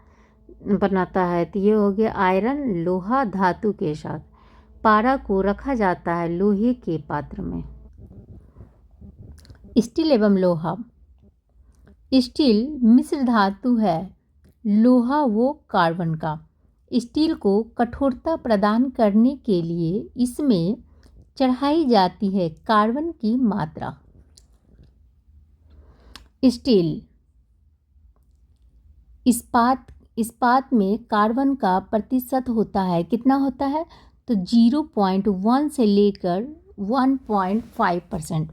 है? तो ये हो गया आयरन लोहा धातु के साथ। पारा को रखा जाता है लोहे के पात्र में। स्टील एवं लोहा। स्टील मिश्र धातु है लोहा व कार्बन का। स्टील को कठोरता प्रदान करने के लिए इसमें चढ़ाई जाती है कार्बन की मात्रा। स्टील इस्पात में कार्बन का प्रतिशत होता है कितना होता है? तो 0.1 से लेकर 1.5%।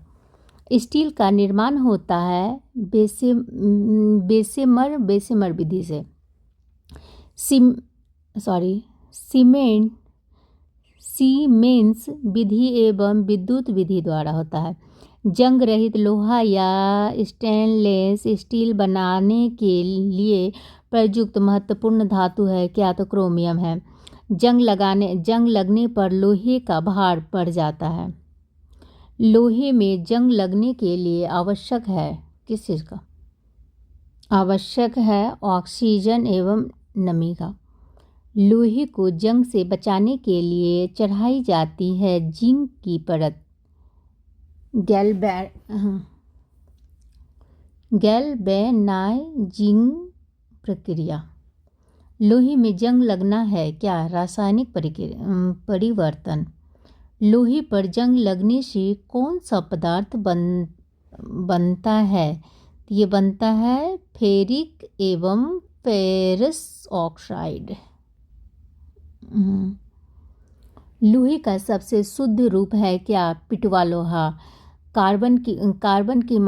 स्टील का निर्माण होता है बेसेमर विधि से। सीमेंस विधि एवं विद्युत विधि द्वारा होता है। जंग रहित लोहा या स्टेनलेस स्टील बनाने के लिए प्रयुक्त महत्वपूर्ण धातु है क्या? तो क्रोमियम है। जंग लगने पर लोहे का भार बढ़ जाता है। लोहे में जंग लगने के लिए आवश्यक है किस चीज़ का? आवश्यक है ऑक्सीजन एवं नमी का। लोहे को जंग से बचाने के लिए चढ़ाई जाती है जिंक की परत। गैल्वेनाइजिंग प्रक्रिया। लोहे में जंग लगना है क्या? रासायनिक परिवर्तन। लोहे पर जंग लगने से कौन सा पदार्थ बनता है? ये बनता है फेरिक एवं फेरस ऑक्साइड। लोहे का सबसे शुद्ध रूप है क्या? पिटवा लोहा। कार्बन की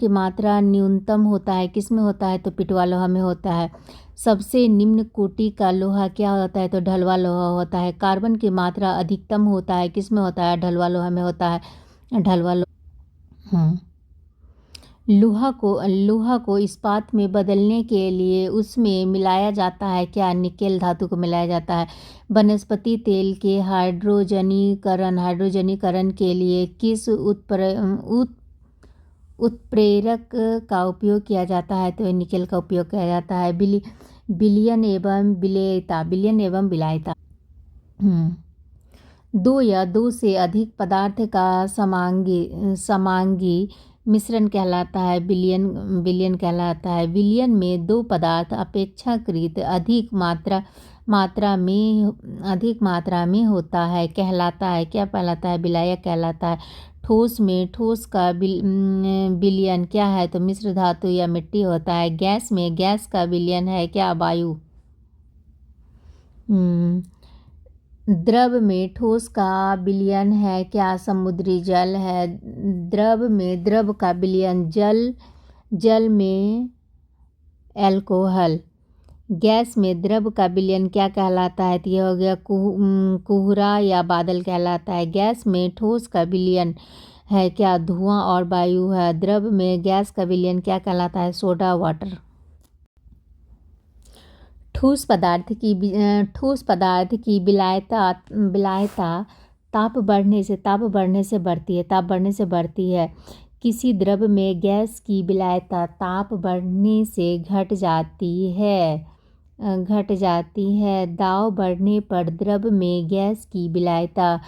मात्रा न्यूनतम होता है किसमें होता है? तो पिटवा लोहा में होता है। सबसे निम्न कोटि का लोहा क्या होता है? तो ढलवा लोहा होता है। कार्बन की मात्रा अधिकतम होता है किसमें होता है? ढलवा लोहा में होता है। लोहा को इस्पात में बदलने के लिए उसमें मिलाया जाता है क्या? निकेल धातु को मिलाया जाता है। वनस्पति तेल के हाइड्रोजनीकरण के लिए किस उत्प्रेरक का उपयोग किया जाता है? तो निकेल का उपयोग किया जाता है। विलयन एवं विलायता। दो या दो से अधिक पदार्थ का समांगी मिश्रण कहलाता है। विलयन कहलाता है। विलयन में दो पदार्थ अपेक्षाकृत अधिक मात्रा में होता है कहलाता है क्या कहलाता है? विलायक कहलाता है। ठोस में ठोस का विलयन क्या है? तो मिश्र धातु या मिट्टी होता है। गैस में गैस का विलयन है क्या? वायु। द्रव में ठोस का विलयन है क्या? समुद्री जल है। द्रव में द्रव का विलयन जल में एल्कोहल। गैस में द्रव का विलयन क्या कहलाता है? तो यह हो गया कोहरा या बादल कहलाता है। गैस में ठोस का विलयन है क्या? धुआं और वायु है। द्रव में गैस का विलयन क्या कहलाता है? Soda water. ठोस पदार्थ की विलायता ताप बढ़ने से बढ़ती है। किसी द्रव में गैस की विलायता ताप बढ़ने से घट जाती है। दाब बढ़ने पर द्रव में गैस की विलायता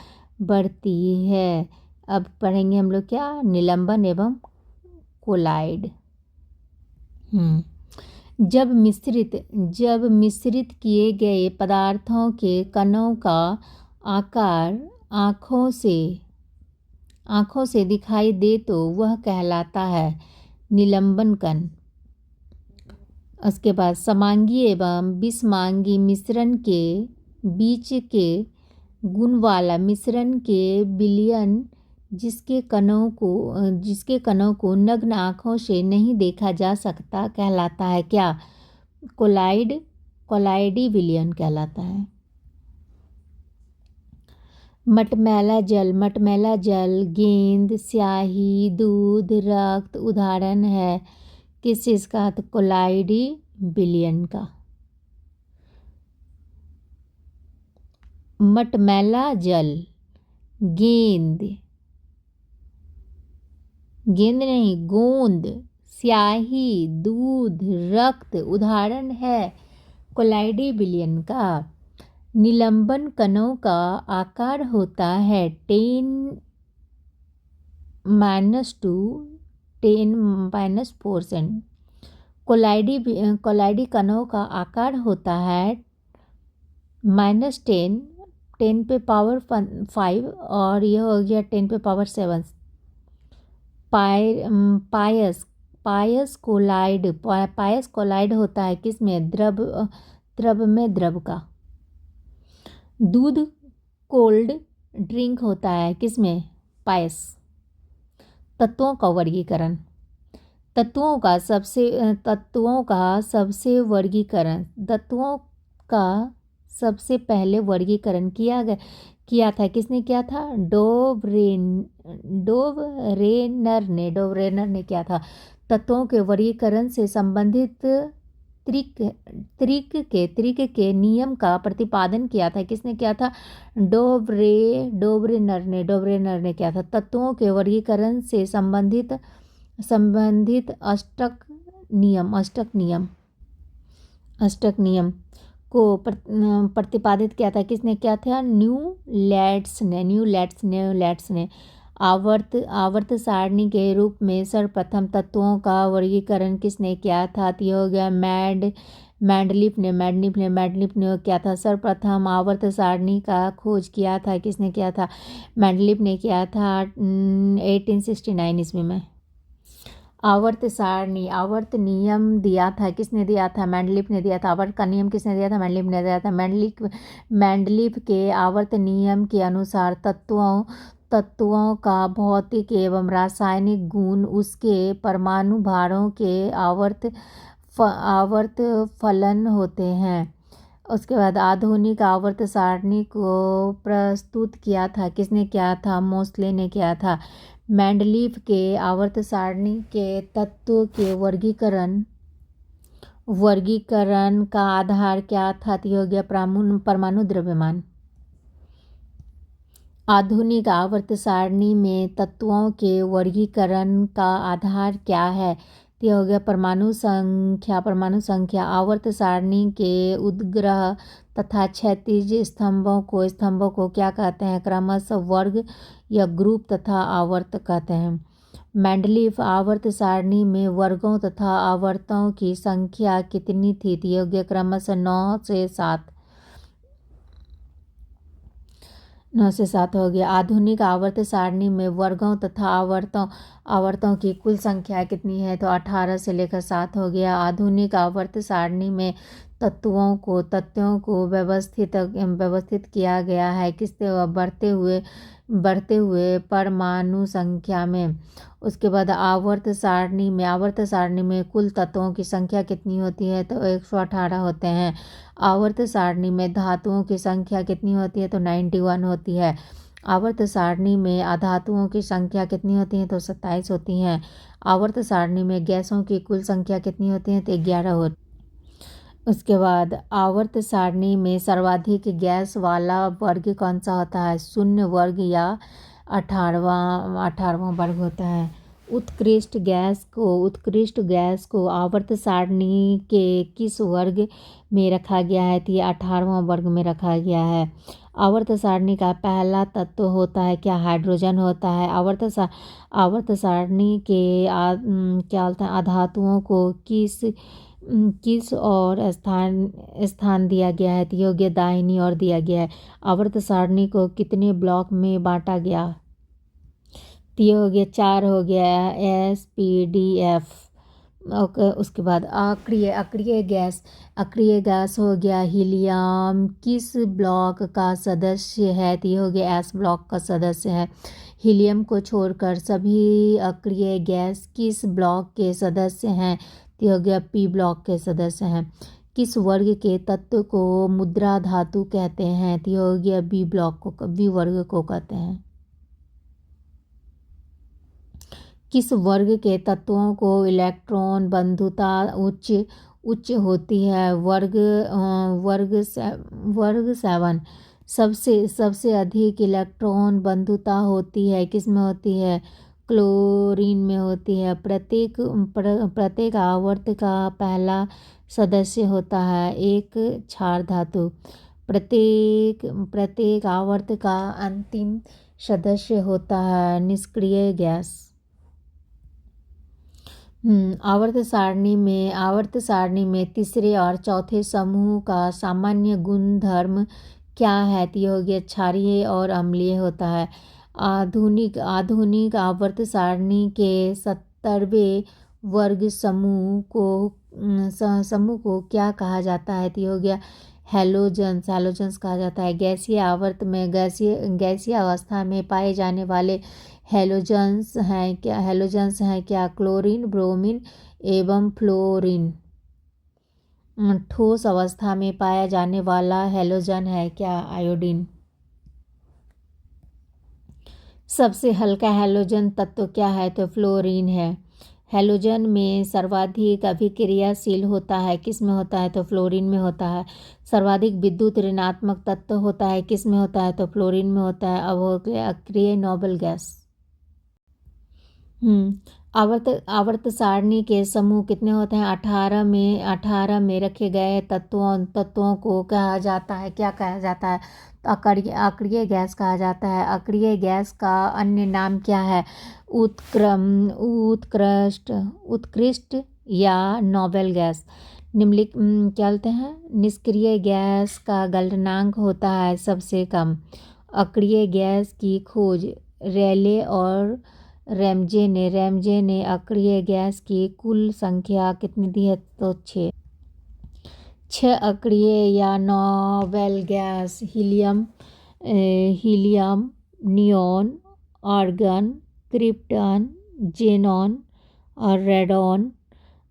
बढ़ती है। अब पढ़ेंगे हम लोग क्या? निलंबन एवं कोलाइड। जब मिश्रित किए गए पदार्थों के कणों का आकार आँखों से दिखाई दे तो वह कहलाता है निलंबन कण। उसके बाद समांगी एवं विषमांगी मिश्रण के बीच के गुण वाला मिश्रण के विलयन जिसके कणों को नग्न आँखों से नहीं देखा जा सकता कहलाता है क्या? कोलाइडी विलयन कहलाता है। मटमैला जल गेंद, स्याही, दूध, रक्त उदाहरण है किस चीज़ का? तो कोलाइडी विलयन का। मटमैला जल, गेंद नहीं, गोंद, स्याही, दूध, रक्त उदाहरण है कोलाइडी विलयन का। निलंबन कणों का आकार होता है 10-2 10-4 कोलाइडी कणों का आकार होता है -10 पे पावर 5 और यह हो गया 10 पे पावर 7। पायस कोलाइड होता है किसमें? द्रव में द्रव का। दूध कोल्ड ड्रिंक होता है किसमें? पायस। तत्वों का वर्गीकरण। तत्वों का सबसे पहले वर्गीकरण किया था किसने किया था? डोवरेनर ने किया था। तत्वों के वर्गीकरण से संबंधित त्रिक के नियम का प्रतिपादन किया था किसने किया था? डोवरेनर ने किया था। तत्वों के वर्गीकरण से संबंधित अष्टक नियम को प्रतिपादित किया था किसने किया था? न्यूलैंड्स ने। आवर्त सारणी के रूप में सर्वप्रथम तत्वों का वर्गीकरण किसने किया था? तो हो गया मैंडलीफ ने किया था। सर्वप्रथम आवर्त सारणी का खोज किया था किसने किया था? मैंडलीफ ने किया था 1869 ईस्वी में। आवर्त नियम दिया था किसने दिया था? मैंडलीफ ने दिया था। आवर्त का नियम किसने दिया था? मैंडलीफ ने दिया था। मैंडलीफ के आवर्त नियम के अनुसार तत्वों का भौतिक एवं रासायनिक गुण उसके परमाणु भारों के आवर्त फलन होते हैं। उसके बाद आधुनिक आवर्त सारणी को प्रस्तुत किया था किसने किया था? मोस्ले ने किया था। मैंडलीफ के आवर्त सारणी के तत्व के वर्गीकरण का आधार क्या था? तो हो गया परमाणु द्रव्यमान। आधुनिक आवर्त सारणी में तत्वों के वर्गीकरण का आधार क्या है? तो हो गया परमाणु संख्या। आवर्त सारणी के उद्ग्रह तथा क्षैतिज स्तंभों को क्या कहते हैं? क्रमशः वर्ग या ग्रुप तथा आवर्त कहते हैं। मैंडलीफ आवर्त सारणी में वर्गों तथा आवर्तों की संख्या कितनी थी? तो हो गया क्रमशः 9 से 7 हो गया। आधुनिक आवर्त सारणी में वर्गों तथा आवर्तों की कुल संख्या कितनी है? तो 18 से लेकर 7 हो गया। आधुनिक आवर्त सारणी में तत्वों को व्यवस्थित किया गया है किससे? बढ़ते हुए परमाणु संख्या में। उसके बाद आवर्त सारणी में कुल तत्वों की संख्या कितनी होती है? तो 118 होते हैं। आवर्त सारणी में धातुओं की संख्या कितनी होती है? तो 91 होती है। आवर्त सारणी में अधातुओं की संख्या कितनी होती है? तो 27 होती हैं। आवर्त सारणी में गैसों की कुल संख्या कितनी होती है? तो 11 होती। उसके बाद आवर्त सारणी में सर्वाधिक गैस वाला वर्ग कौन सा होता है? शून्य वर्ग या 18वां वर्ग होता है। उत्कृष्ट गैस को आवर्त सारणी के किस वर्ग में रखा गया है? तो ये 18वां वर्ग में रखा गया है। आवर्त सारणी का पहला तत्व होता है क्या? हाइड्रोजन होता है। आवर्त सारणी के क्या होता है? अधातुओं को किस और स्थान दिया गया है? तो योग्य दाहिनी ओर दिया गया है। आवर्त सारणी को कितने ब्लॉक में बांटा गया? तो ये हो गया 4 हो गया। SPDF उसके बाद अक्रिय गैस हो गया हीलियम। किस ब्लॉक का सदस्य है? तो ये हो गया एस ब्लॉक का सदस्य है। हीलियम को छोड़कर सभी अक्रिय गैस किस ब्लॉक के सदस्य हैं? तो ये हो गया पी ब्लॉक के सदस्य हैं। किस वर्ग के तत्व को मुद्रा धातु कहते हैं? तो ये हो गया बी वर्ग को कहते हैं। किस वर्ग के तत्वों को इलेक्ट्रॉन बंधुता उच्च होती है? वर्ग 7। सबसे अधिक इलेक्ट्रॉन बंधुता होती है किस में होती है? क्लोरीन में होती है। प्रत्येक आवर्त का पहला सदस्य होता है एक क्षार धातु। प्रत्येक आवर्त का अंतिम सदस्य होता है निष्क्रिय गैस। आवर्त सारणी में तीसरे और चौथे समूह का सामान्य गुणधर्म क्या है? तो ये हो गया क्षारीय और अम्लीय होता है। आधुनिक आवर्त सारणी के 70वें वर्ग समूह को क्या कहा जाता है? तो ये हो गया हैलोजन्स कहा जाता है। गैसीय आवर्त में गैसीय अवस्था में पाए जाने वाले हैलोजन्स हैं क्या? क्लोरीन, ब्रोमीन एवं फ्लोरीन। ठोस अवस्था में पाया जाने वाला हैलोजन है क्या? आयोडीन। सबसे हल्का हैलोजन तत्व क्या है? तो फ्लोरीन है। हैलोजन में सर्वाधिक अभिक्रियाशील होता है किस में होता है? तो फ्लोरीन में होता है। सर्वाधिक विद्युत ऋणात्मक तत्व होता है किस में होता है? तो फ्लोरीन में होता है। अब हो गया अक्रिय नोबल गैस। आवर्त सारणी के समूह कितने होते हैं? 18 में रखे गए तत्वों को कहा जाता है क्या कहा जाता है? तो अक्रिय गैस कहा जाता है। अक्रिय गैस का अन्य नाम क्या है? उत्कृष्ट या नोबेल गैस। क्या बोलते हैं? निष्क्रिय गैस का गलनांक होता है सबसे कम। अक्रिय गैस की खोज रेले और रैमजे ने अक्रिय गैस की कुल संख्या कितनी दी है? तो 6 अक्रिय या noble gas helium, neon, argon, krypton, xenon और रेडॉन।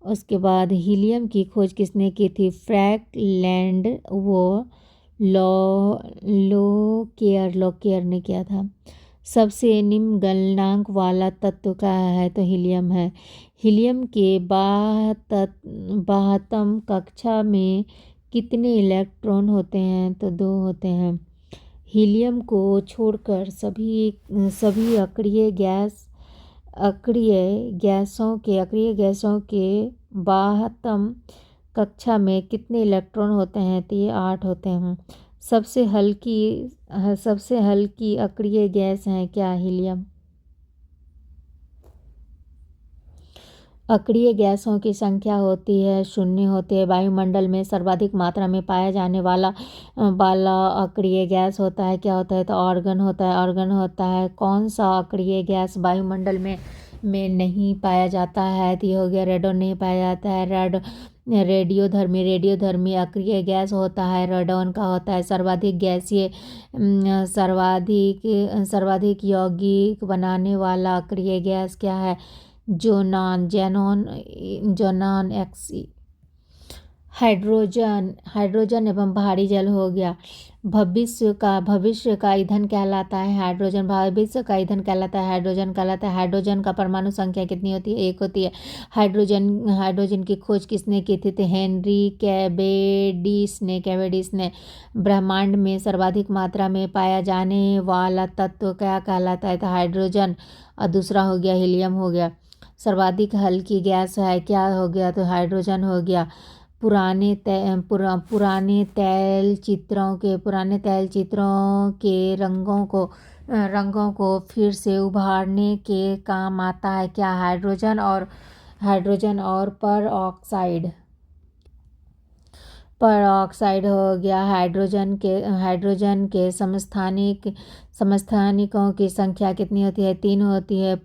उसके बाद हीलियम की खोज किसने की थी? फ्रैंक वो लोकेयर ने किया था। सबसे निम्न गलनांक वाला तत्व क्या है? तो हीलियम है। हीलियम के 72 कक्षा में कितने इलेक्ट्रॉन होते हैं? तो 2 होते हैं। हीलियम को छोड़कर सभी अक्रिय गैसों के 72 कक्षा में कितने इलेक्ट्रॉन होते हैं? तो ये 8 होते हैं। सबसे हल्की अक्रिय गैस है क्या? हीलियम। अक्रिय गैसों की संख्या होती है 0 होती है। वायुमंडल में सर्वाधिक मात्रा में पाया जाने वाला अक्रिय गैस होता है क्या होता है? तो आर्गन होता है। कौन सा अक्रिय गैस वायुमंडल में नहीं पाया जाता है? तो ये हो गया रेडॉन नहीं पाया जाता है। रेडियोधर्मी अक्रिय गैस होता है रेडॉन का होता है। सर्वाधिक यौगिक बनाने वाला अक्रिय गैस क्या है? जोनान एक्सी। हाइड्रोजन एवं भारी जल हो गया। भविष्य का ईंधन कहलाता है हाइड्रोजन। भविष्य का ईंधन कहलाता है हाइड्रोजन कहलाता है। हाइड्रोजन का परमाणु संख्या कितनी होती है? 1 होती है। हाइड्रोजन की खोज किसने की थी? तो हेनरी कैवेंडिश ने। ब्रह्मांड में सर्वाधिक मात्रा में पाया जाने वाला तत्व क्या कहलाता है? तो हाइड्रोजन। और दूसरा हो गया हीलियम हो गया। सर्वाधिक हल्की गैस है क्या हो गया? तो हाइड्रोजन हो गया। पुराने तैलचित्रों के रंगों को फिर से उभारने के काम आता है क्या? हाइड्रोजन और पर ऑक्साइड। परऑक्साइड हो गया। हाइड्रोजन के समस्थानिकों की संख्या कितनी होती है? 3 होती है।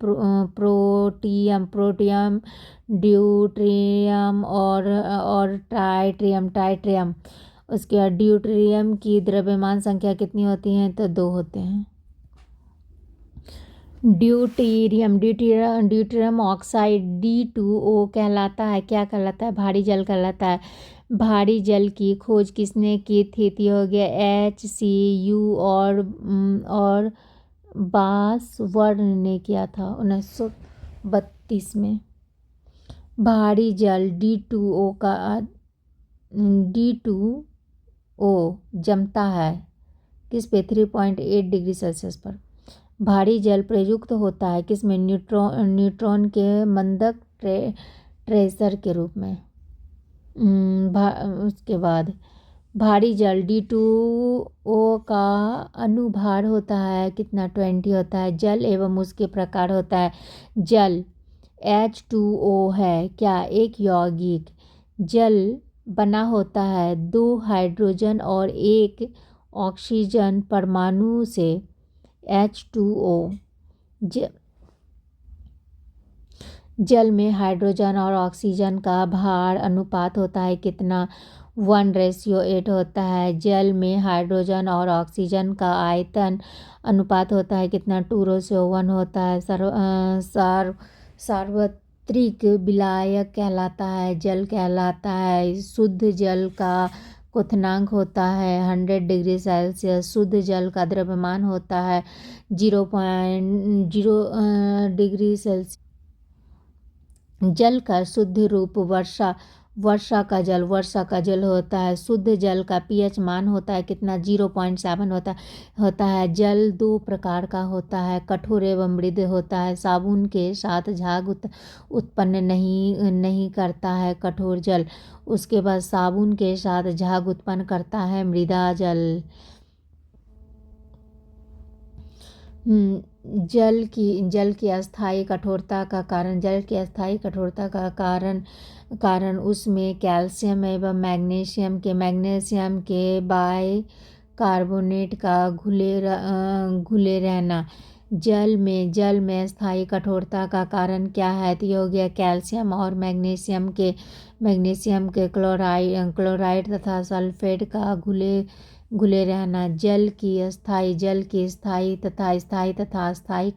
प्रोटियम, ड्यूटेरियम और ट्राइटियम। उसके बाद ड्यूटेरियम की द्रव्यमान संख्या कितनी होती है? तो 2 होते हैं। ड्यूटेरियम ऑक्साइड D2O कहलाता है। क्या कहलाता है? भारी जल कहलाता है। भारी जल की खोज किसने की थी? तो हो गया HCU और बासवर्न ने किया था 1932 में। भारी जल D2O जमता है किस पे? 3.8 डिग्री सेल्सियस पर। भारी जल प्रयुक्त होता है किसमें? न्यूट्रॉन के मंदक ट्रेसर के रूप में। उसके बाद भारी जल D2O का अनुभार होता है कितना? 20 होता है। जल एवं उसके प्रकार होता है। जल H2O है क्या? एक यौगिक। जल बना होता है 2 हाइड्रोजन और 1 ऑक्सीजन परमाणु से। H2O जल में हाइड्रोजन और ऑक्सीजन का भार अनुपात होता है कितना? 1:8 होता है। जल में हाइड्रोजन और ऑक्सीजन का आयतन अनुपात होता है कितना? 2:1 होता है। सार्वत्रिक विलायक कहलाता है जल कहलाता है। शुद्ध जल का क्वथनांक होता है 100 डिग्री सेल्सियस। शुद्ध जल का द्रव्यमान होता है 0.0 डिग्री सेल्सियस। जल का शुद्ध रूप वर्षा का जल होता है। शुद्ध जल का pH मान होता है कितना? 0.7 होता है। जल 2 प्रकार का होता है, कठोर एवं मृद होता है। साबुन के साथ झाग उत्पन्न नहीं करता है कठोर जल। उसके बाद साबुन के साथ झाग उत्पन्न करता है मृदा जल। जल की अस्थायी कठोरता का कारण उसमें कैल्शियम एवं मैग्नीशियम के बाइकार्बोनेट का घुले रहना। जल में स्थायी कठोरता का कारण क्या है? तो ये हो गया कैल्शियम और मैग्नीशियम के क्लोराइड तथा सल्फेट का घुले रहना। जल की स्थायी तथा अस्थायी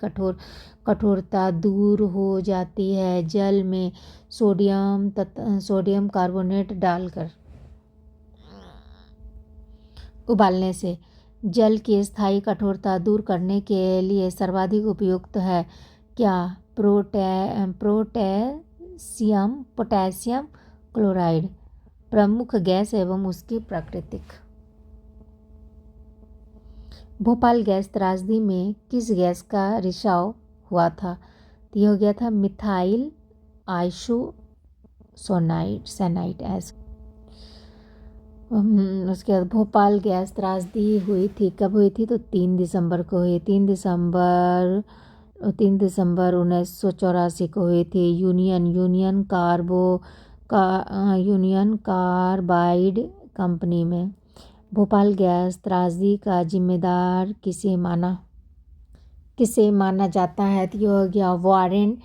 कठोरता दूर हो जाती है जल में सोडियम कार्बोनेट डालकर उबालने से। जल की स्थायी कठोरता दूर करने के लिए सर्वाधिक उपयुक्त है क्या? Potassium chloride. प्रमुख गैस एवं उसकी प्राकृतिक। भोपाल गैस त्रासदी में किस गैस का रिसाव हुआ था? तो ये हो गया था मिथाइल आइसोसाइनाइड ऐसे। उसके बाद भोपाल गैस त्रासदी हुई थी, कब हुई थी? तो 3 दिसंबर को हुई। 3 दिसंबर 1984 को हुई थी। यूनियन कार्बाइड कंपनी में। भोपाल गैस त्रासदी का जिम्मेदार किसे माना जाता है? तो ये हो गया वारेन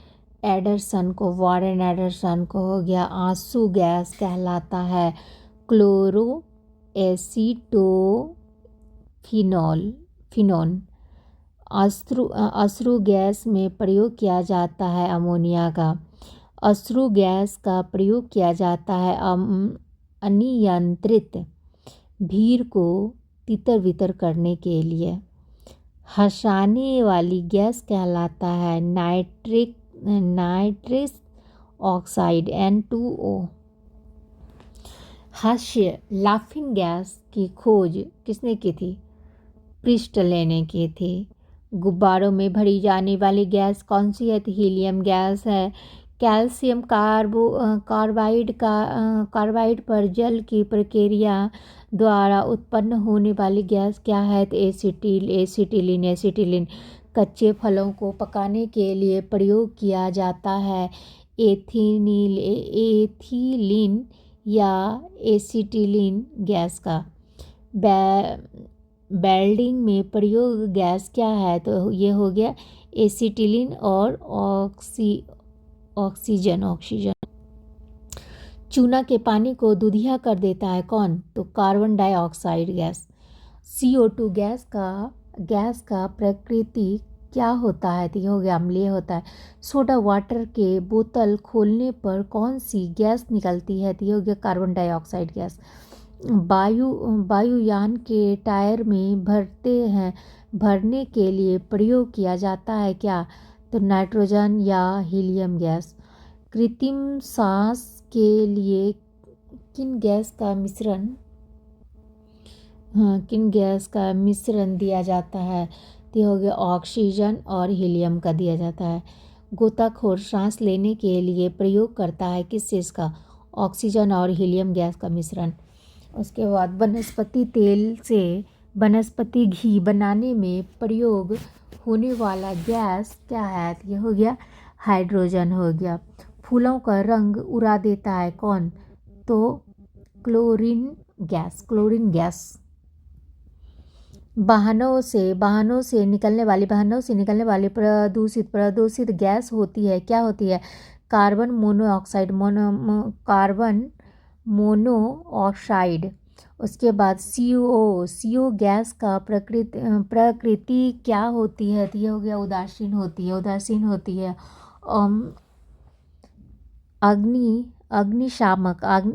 एंडरसन को हो गया। आंसू गैस कहलाता है क्लोरोएसिटोफिनोन। अश्रु गैस में प्रयोग किया जाता है अमोनिया का। अश्रु गैस का प्रयोग किया जाता है अनियंत्रित भीड़ को तितर बितर करने के लिए। हंसाने वाली गैस कहलाता है नाइट्रस ऑक्साइड N2O। हास्य लाफिंग गैस की खोज किसने की थी? प्रिस्टले ने की थी। गुब्बारों में भरी जाने वाली गैस कौन सी है? तो हीलियम गैस है। कैल्शियम कार्बाइड पर जल की प्रक्रिया द्वारा उत्पन्न होने वाली गैस क्या है? तो एसिटिलीन। कच्चे फलों को पकाने के लिए प्रयोग किया जाता है एथिलीन या एसिटिलीन गैस का। वेल्डिंग में प्रयोग गैस क्या है? तो ये हो गया एसिटिलीन और ऑक्सीजन। चूना के पानी को दूधिया कर देता है कौन? तो carbon dioxide gas. CO2 gas का प्रकृति क्या होता है? तो ये हो गया अम्लीय होता है। सोडा वाटर के बोतल खोलने पर कौन सी गैस निकलती है? तो ये हो गया कार्बन डाइऑक्साइड गैस। वायुयान के टायर में भरने के लिए प्रयोग किया जाता है क्या? तो नाइट्रोजन या हीलियम गैस। कृत्रिम सांस के लिए किन गैस का मिश्रण दिया जाता है? तो ये हो गया ऑक्सीजन और हीलियम का दिया जाता है। गोताखोर सांस लेने के लिए प्रयोग करता है किस चीज़ का? ऑक्सीजन और हीलियम गैस का मिश्रण। उसके बाद वनस्पति तेल से वनस्पति घी बनाने में प्रयोग होने वाला गैस क्या है? तो ये हो गया हाइड्रोजन हो गया। फूलों का रंग उड़ा देता है कौन? तो क्लोरीन गैस। वाहनों से निकलने वाली प्रदूषित गैस होती है क्या होती है? Carbon monoxide. उसके बाद CO गैस का प्रकृति क्या होती है? तो ये हो गया उदासीन होती है।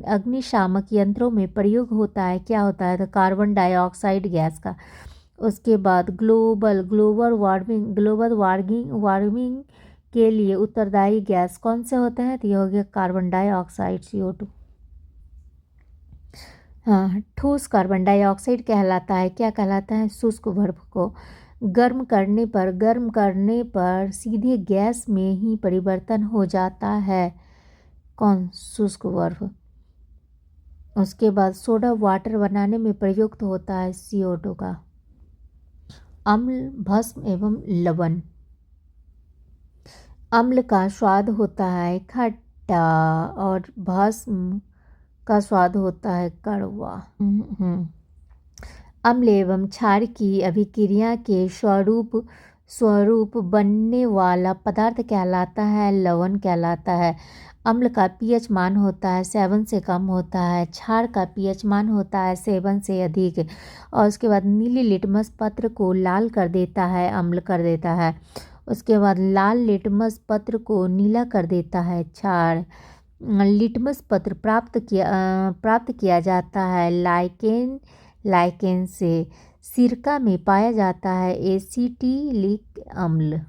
अग्निशामक यंत्रों में प्रयोग होता है क्या होता है? तो कार्बन डाइऑक्साइड गैस का। उसके बाद ग्लोबल वार्मिंग के लिए उत्तरदायी गैस कौन से होते हैं? तो ये हो गया कार्बन डाइऑक्साइड CO2। हाँ, ठोस कार्बन डाइऑक्साइड कहलाता है क्या कहलाता है? शुष्क बर्फ को गर्म करने पर सीधे गैस में ही परिवर्तन हो जाता है कौन? शुष्क बर्फ। उसके बाद सोडा वाटर बनाने में प्रयुक्त होता है CO2 का। अम्ल, भस्म एवं लवण। अम्ल का स्वाद होता है खट्टा और भस्म का स्वाद होता है कड़वा। अम्ल एवं क्षार की अभिक्रिया के स्वरूप बनने वाला पदार्थ कहलाता है लवण कहलाता है। अम्ल का pH मान होता है 7 से कम होता है। क्षार का pH मान होता है 7 से अधिक। और उसके बाद नीली लिटमस पत्र को लाल कर देता है अम्ल कर देता है। उसके बाद लाल लिटमस पत्र को नीला कर देता है क्षार। लिटमस पत्र प्राप्त किया जाता है लाइकेन से। सिरका में पाया जाता है एसिटिलिक अम्ल।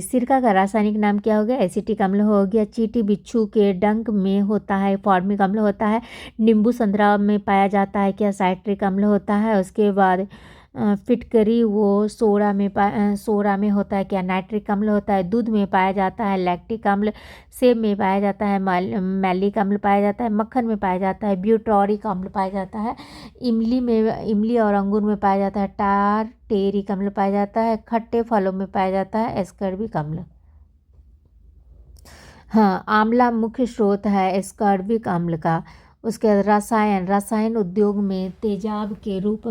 सिरका का रासायनिक नाम क्या हो गया? एसिटिक अम्ल हो गया। चींटी बिच्छू के डंक में होता है फॉर्मिक अम्ल होता है। नींबू संतरा में पाया जाता है क्या? साइट्रिक अम्ल होता है। उसके बाद फिटकरी वो सोडा में होता है क्या? नाइट्रिक अम्ल होता है। दूध में पाया जाता है लैक्टिक अम्ल। सेब में पाया जाता है मैलिक अम्ल पाया जाता है। मक्खन में पाया जाता है ब्यूटोरिक अम्ल पाया जाता है। इमली और अंगूर में पाया जाता है टारटेरिक अम्ल पाया जाता है। खट्टे फलों में पाया जाता है एस्कर्बिक अम्ल। हाँ, आंवला मुख्य स्रोत है एस्कर्बिक अम्ल का। उसके बाद रसायन उद्योग में तेजाब के रूप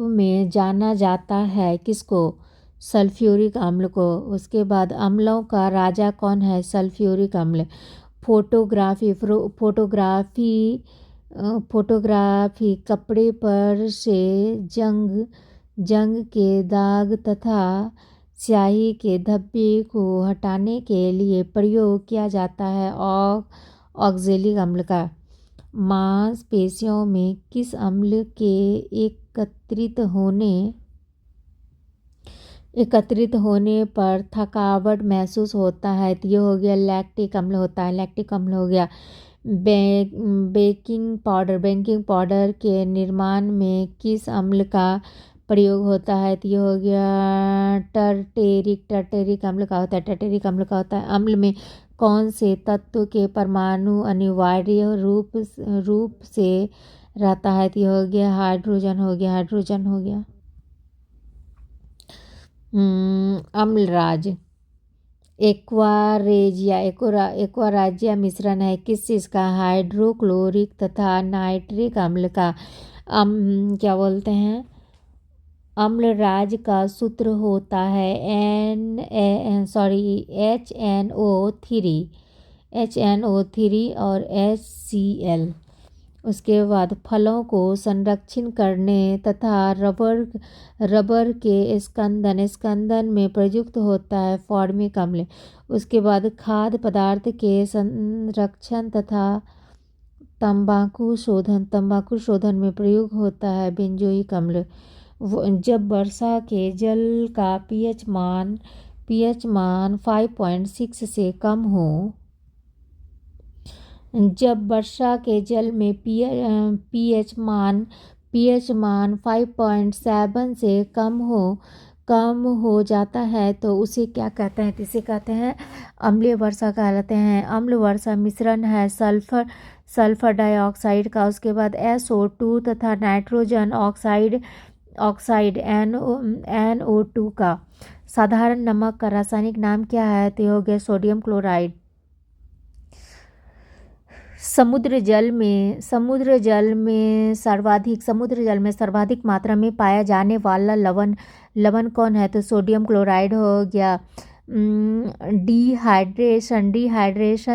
में जाना जाता है किसको? सल्फ्यूरिक अम्ल को। उसके बाद अम्लों का राजा कौन है? सल्फ्यूरिक अम्ल। फोटोग्राफी कपड़े पर से जंग के दाग तथा स्याही के धब्बे को हटाने के लिए प्रयोग किया जाता है ऑक्जेलिक अम्ल का। मांसपेशियों में किस अम्ल के एकत्रित होने पर थकावट महसूस होता है? तो ये हो गया लैक्टिक अम्ल होता है। लैक्टिक अम्ल हो गया। बेकिंग पाउडर के निर्माण में किस अम्ल का प्रयोग होता है? तो ये हो गया टर्टेरिक अम्ल का होता है। टर्टेरिक अम्ल का होता है। अम्ल में कौन से तत्व के परमाणु अनिवार्य रूप से रहता है? तो ये हो गया हाइड्रोजन हो गया। अम्लराज एक्वारेजिया एक्वाराजिया मिश्रण है किस चीज़ का? हाइड्रोक्लोरिक तथा नाइट्रिक अम्ल का। क्या बोलते हैं, अम्लराज का सूत्र होता है HNO3 और HCl। उसके बाद फलों को संरक्षित करने तथा रबर के स्कंदन में प्रयुक्त होता है फॉर्मिक अम्ल। उसके बाद खाद्य पदार्थ के संरक्षण तथा तंबाकू शोधन में प्रयोग होता है बेंजोइक अम्ल। जब वर्षा के जल का पीएच मान 5.6 से कम हो, जब वर्षा के जल में पीएच मान 5.7 से कम हो जाता है तो उसे क्या कहते हैं? किसे कहते हैं? अम्लीय वर्षा कहलाते हैं। अम्ल वर्षा मिश्रण है सल्फर डाइऑक्साइड का। उसके बाद SO2 तथा नाइट्रोजन ऑक्साइड NO2 का। साधारण नमक का रासायनिक नाम क्या है? तो हो गया सोडियम क्लोराइड। समुद्र जल में सर्वाधिक मात्रा में पाया जाने वाला लवण कौन है? तो सोडियम क्लोराइड हो गया। डिहाइड्रेशन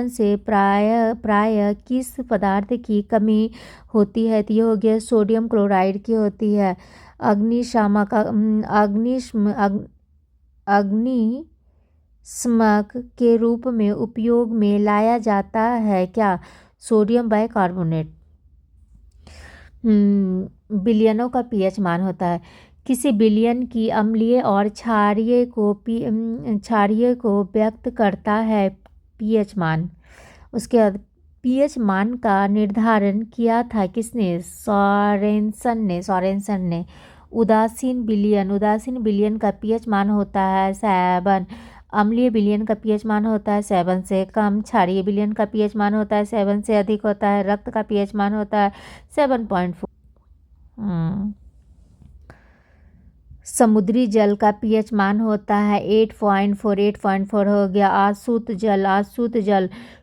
से प्राय किस पदार्थ की कमी होती है? तो ये हो गया सोडियम क्लोराइड की होती है। अग्निशमक के रूप में उपयोग में लाया जाता है क्या? Sodium bicarbonate. बिलियनों का पीएच मान होता है। किसी बिलियन की अम्लीय और क्षारीय को व्यक्त करता है पीएच मान। उसके बाद पीएच मान का निर्धारण किया था किसने? सॉरेनसन ने। उदासीन बिलियन का पीएच मान होता है 7। अम्लीय बिलियन का पीएच मान होता है 7 से कम। क्षारीय बिलियन का पीएच मान होता है 7 से अधिक होता है। रक्त का पीएच मान होता है 7.4। समुद्री जल का पीएच मान होता है 8.4 हो गया। अशुद्ध जल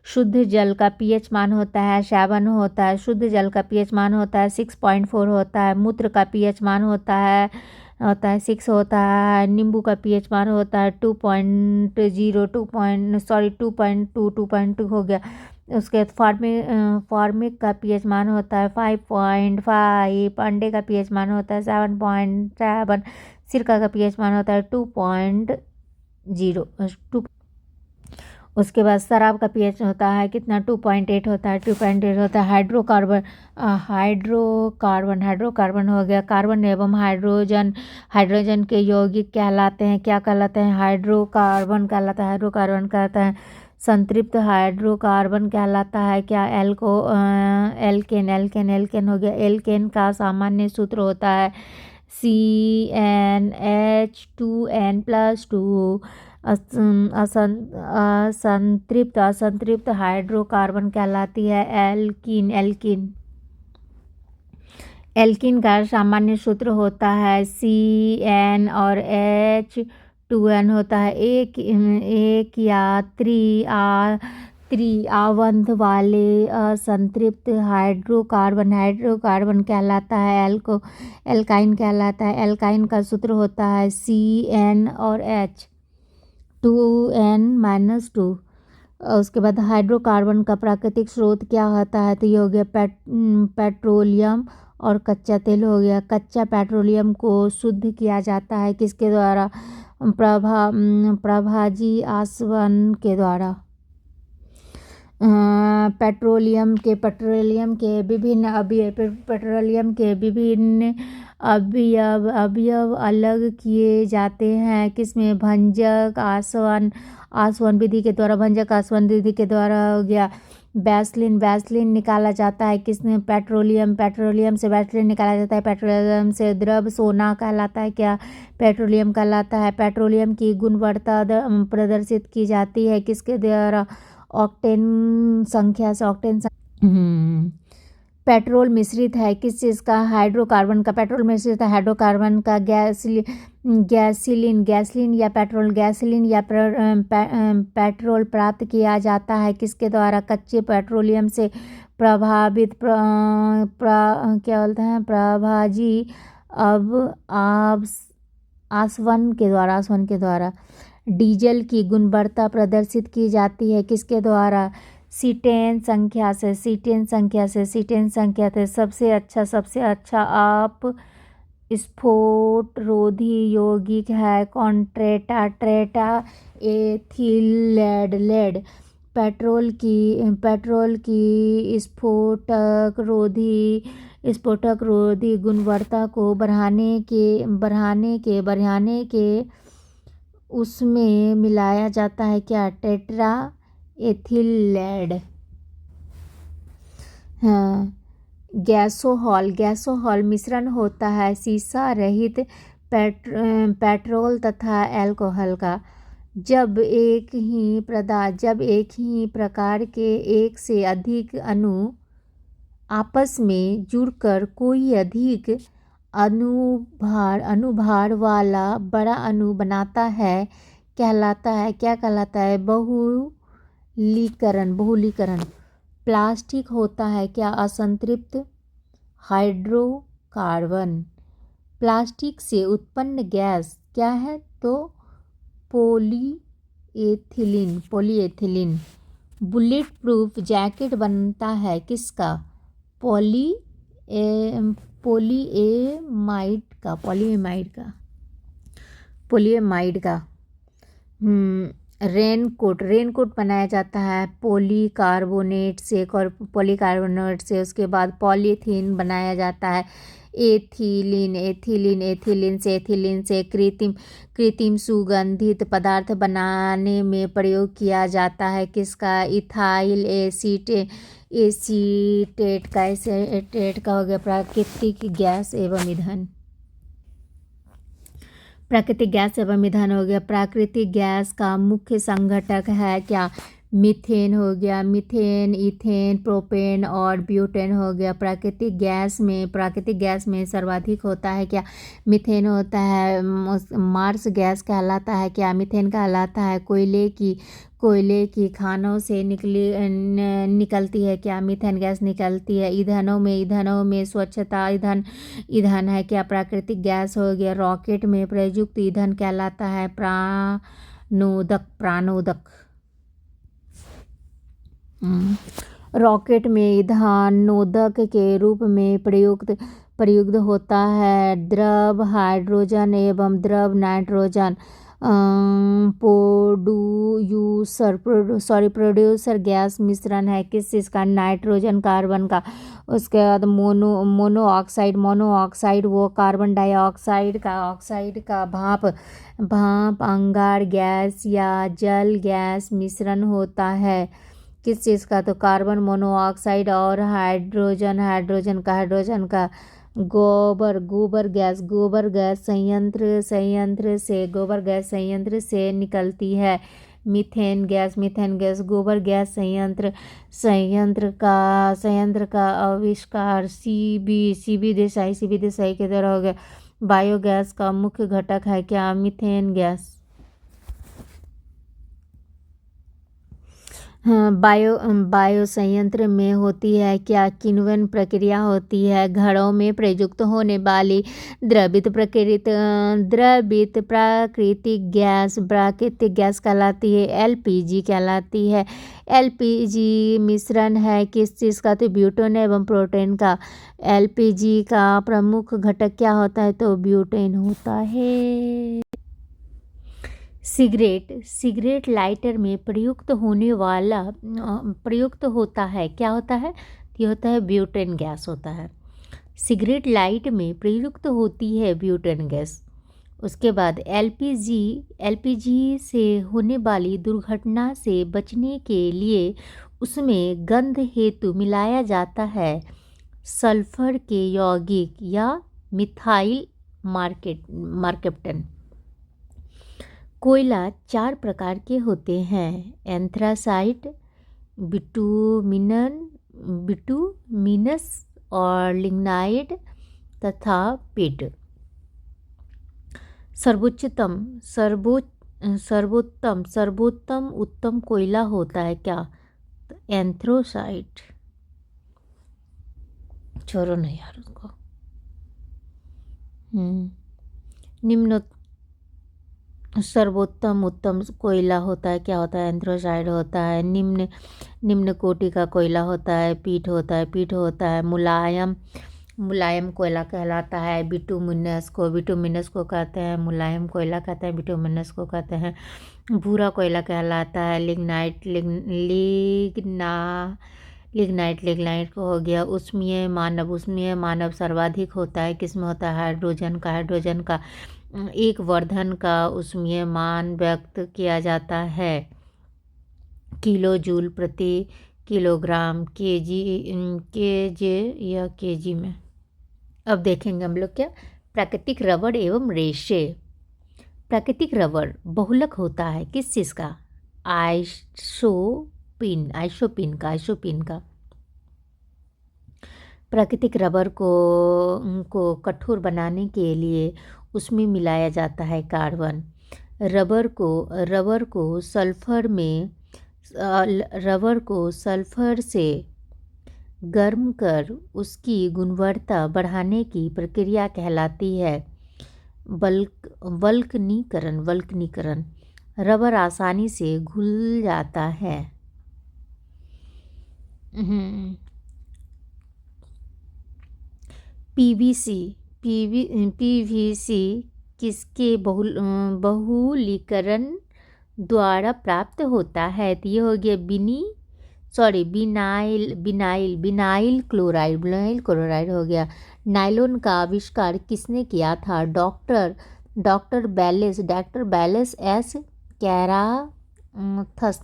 शुद्ध जल का पीएच मान होता है 7 होता है। शुद्ध जल का पीएच मान होता है 6.4 होता है। मूत्र का पीएच मान होता है 6 होता है। नींबू का पीएच मान होता है 2.2 हो गया। उसके बाद फॉर्मिक का पीएच मान होता है 5.5। अंडे का पीएच मान होता है 7.7। सिरका का पीएच मान होता है 2.0। उसके बाद शराब का पीएच होता है कितना? 2.8 होता है। 2.8 होता है। हाइड्रोकार्बन हो गया। कार्बन एवं हाइड्रोजन के यौगिक कहलाते हैं क्या कहलाते हैं? हाइड्रोकार्बन कहलाता है। संतृप्त हाइड्रोकार्बन कहलाता है क्या? एल्केन हो गया। एल्केन का सामान्य सूत्र होता है CnH2n+2। असंतृप्त हाइड्रोकार्बन कहलाती है एल्कीन का सामान्य सूत्र होता है CN और H2n होता है। एक या त्रिआवंत वाले असंतृप्त हाइड्रोकार्बन कहलाता है एल्काइन कहलाता है। एल्काइन का सूत्र होता है CN और H2n-2। उसके बाद हाइड्रोकार्बन का प्राकृतिक स्रोत क्या होता है? तो ये हो गया पेट्रोलियम और कच्चा तेल हो गया। कच्चा पेट्रोलियम को शुद्ध किया जाता है किसके द्वारा? प्रभाजी आसवन के द्वारा। पेट्रोलियम के विभिन्न अवयव अलग किए जाते हैं किसमें? भंजक आसवन विधि के द्वारा। हो गया। वैसलीन निकाला जाता है किसने? पेट्रोलियम से वैसलीन निकाला जाता है। पेट्रोलियम से द्रव सोना कहलाता है क्या? पेट्रोलियम कहलाता है। पेट्रोलियम की गुणवत्ता प्रदर्शित की जाती है किसके द्वारा? ऑक्टेन संख्या से। पेट्रोल मिश्रित है किस चीज़ का? हाइड्रोकार्बन का। पेट्रोल मिश्रित है हाइड्रोकार्बन का। गैसोलीन या पेट्रोल। गैसोलीन या पेट्रोल प्राप्त किया जाता है किसके द्वारा? कच्चे पेट्रोलियम से प्रभावित क्या बोलते हैं, प्रभाजी आसवन के द्वारा। डीजल की गुणवत्ता प्रदर्शित की जाती है किसके द्वारा? सीटेन संख्या से। सबसे अच्छा आप स्फोट रोधी यौगिक है कौन? ट्रेटा एथिल लेड। पेट्रोल की स्फोटक रोधी गुणवत्ता को बढ़ाने के उसमें मिलाया जाता है क्या? Tetra ethyl lead. हाँ। गैसोहॉल मिश्रण होता है शीशा रहित पेट्रोल तथा अल्कोहल का। जब एक ही प्रकार के एक से अधिक अणु आपस में जुड़कर कोई अधिक अनुभार वाला बड़ा अणु बनाता है कहलाता है क्या? कहलाता है बहुलीकरण। प्लास्टिक होता है क्या? असंतृप्त हाइड्रोकार्बन। प्लास्टिक से उत्पन्न गैस क्या है? तो पॉलीएथिलीन। बुलेट प्रूफ जैकेट बनता है किसका? पॉलीएमाइड का। रेनकोट बनाया जाता है पॉलीकार्बोनेट से। उसके बाद पॉलीथीन बनाया जाता है एथिलीन से। कृत्रिम सुगंधित पदार्थ बनाने में प्रयोग किया जाता है किसका? इथाइल एसीटेट का हो गया। प्राकृतिक गैस एवं ईंधन हो गया। प्राकृतिक गैस का मुख्य संघटक है क्या? मीथेन हो गया। मीथेन, इथेन, प्रोपेन और ब्यूटेन हो गया। प्राकृतिक गैस में सर्वाधिक होता है क्या? मीथेन होता है। मार्स गैस कहलाता है क्या? मीथेन कहलाता है। कोयले की खानों से निकलती है क्या? मीथेन गैस निकलती है। ईंधनों में स्वच्छता ईंधन है क्या? प्राकृतिक गैस हो गया। रॉकेट में प्रयुक्त ईंधन कहलाता है प्राणोदक। रॉकेट में ईंधन नोदक के रूप में प्रयुक्त होता है द्रव हाइड्रोजन एवं द्रव नाइट्रोजन। प्रोड्यूसर गैस मिश्रण है किस चीज़ का? नाइट्रोजन कार्बन का। उसके बाद मोनोऑक्साइड वो कार्बन डाइऑक्साइड का भाप अंगार गैस या जल गैस मिश्रण होता है किस चीज़ का? तो कार्बन मोनोऑक्साइड और हाइड्रोजन का। गोबर गैस संयंत्र से निकलती है। मीथेन गैस गोबर गैस संयंत्र का आविष्कार सीबी देसाई के द्वारा हो गया। बायोगैस का मुख्य घटक है क्या? Methane gas. बायो संयंत्र में होती है क्या? किण्वन प्रक्रिया होती है। घरों में प्रयुक्त होने वाली द्रवित प्राकृतिक गैस कहलाती है एलपीजी कहलाती है। एलपीजी मिश्रण है किस चीज़ का? तो ब्यूटेन एवं प्रोपेन का। एलपीजी का प्रमुख घटक क्या होता है? तो ब्यूटेन होता है। सिगरेट लाइटर में प्रयुक्त होता है क्या होता है? ये होता है ब्यूटेन गैस होता है। सिगरेट लाइट में प्रयुक्त होती है ब्यूटेन गैस। उसके बाद एलपीजी से होने वाली दुर्घटना से बचने के लिए उसमें गंध हेतु मिलाया जाता है सल्फर के यौगिक या मिथाइल मर्कैप्टन। कोयला 4 प्रकार के होते हैं एंथ्रासाइट, बिटुमिनस और लिग्नाइट तथा पिट। सर्वोत्तम उत्तम कोयला होता है क्या? एंथ्रोसाइट। छोड़ो नहीं यार उसको। निम्न सर्वोत्तम उत्तम कोयला होता है क्या होता है? एंथ्रोसाइड होता है। निम्न कोटि का कोयला होता है पीट होता है। मुलायम कोयला कहलाता है बिटुमिनस को कहते हैं मुलायम कोयला कहते हैं, बिटुमिनस को कहते हैं भूरा कोयला कहलाता है। लिग्नाइट को हो गया। उष्मीय मानव सर्वाधिक होता है किसमें होता है? हाइड्रोजन का एक वर्धन का उष्मीय मान व्यक्त किया जाता है किलो जूल प्रति किलोग्राम, केजे या केजी में। अब देखेंगे हम लोग क्या प्राकृतिक रबड़ एवं रेशे। प्राकृतिक रबड़ बहुलक होता है किस चीज़ का? आइसोपिन का। प्राकृतिक रबर को कठोर बनाने के लिए उसमें मिलाया जाता है कार्बन। रबर को सल्फर से गर्म कर उसकी गुणवत्ता बढ़ाने की प्रक्रिया कहलाती है वल्कनीकरण। रबर आसानी से घुल जाता है। पीवीसी किसके बहुलीकरण द्वारा प्राप्त होता है? तो ये हो गया बिनाइल क्लोराइड हो गया। नायलॉन का आविष्कार किसने किया था? डॉक्टर बैलेस एस कैराथस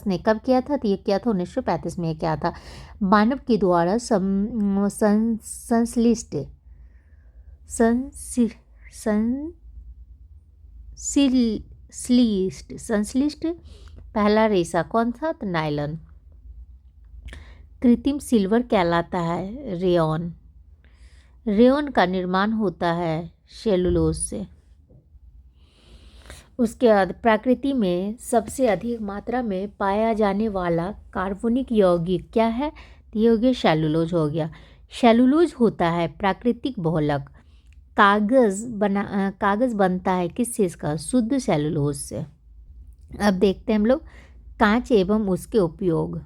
ने कब किया था? तो ये किया था 1935 में किया था। मानव के द्वारा संश्लिष्ट पहला रेशा कौन था? तो नायलॉन। कृत्रिम सिल्वर कहलाता है रेयॉन का निर्माण होता है सेलुलोज से। उसके बाद प्रकृति में सबसे अधिक मात्रा में पाया जाने वाला कार्बनिक यौगिक क्या है? तो ये हो गया सेलुलोज हो गया। सेलुलोज होता है प्राकृतिक बहुलक। कागज़ बनता है किस चीज़ का? शुद्ध सेलुलोज से। अब देखते हैं हम लोग कांच एवं उसके उपयोग।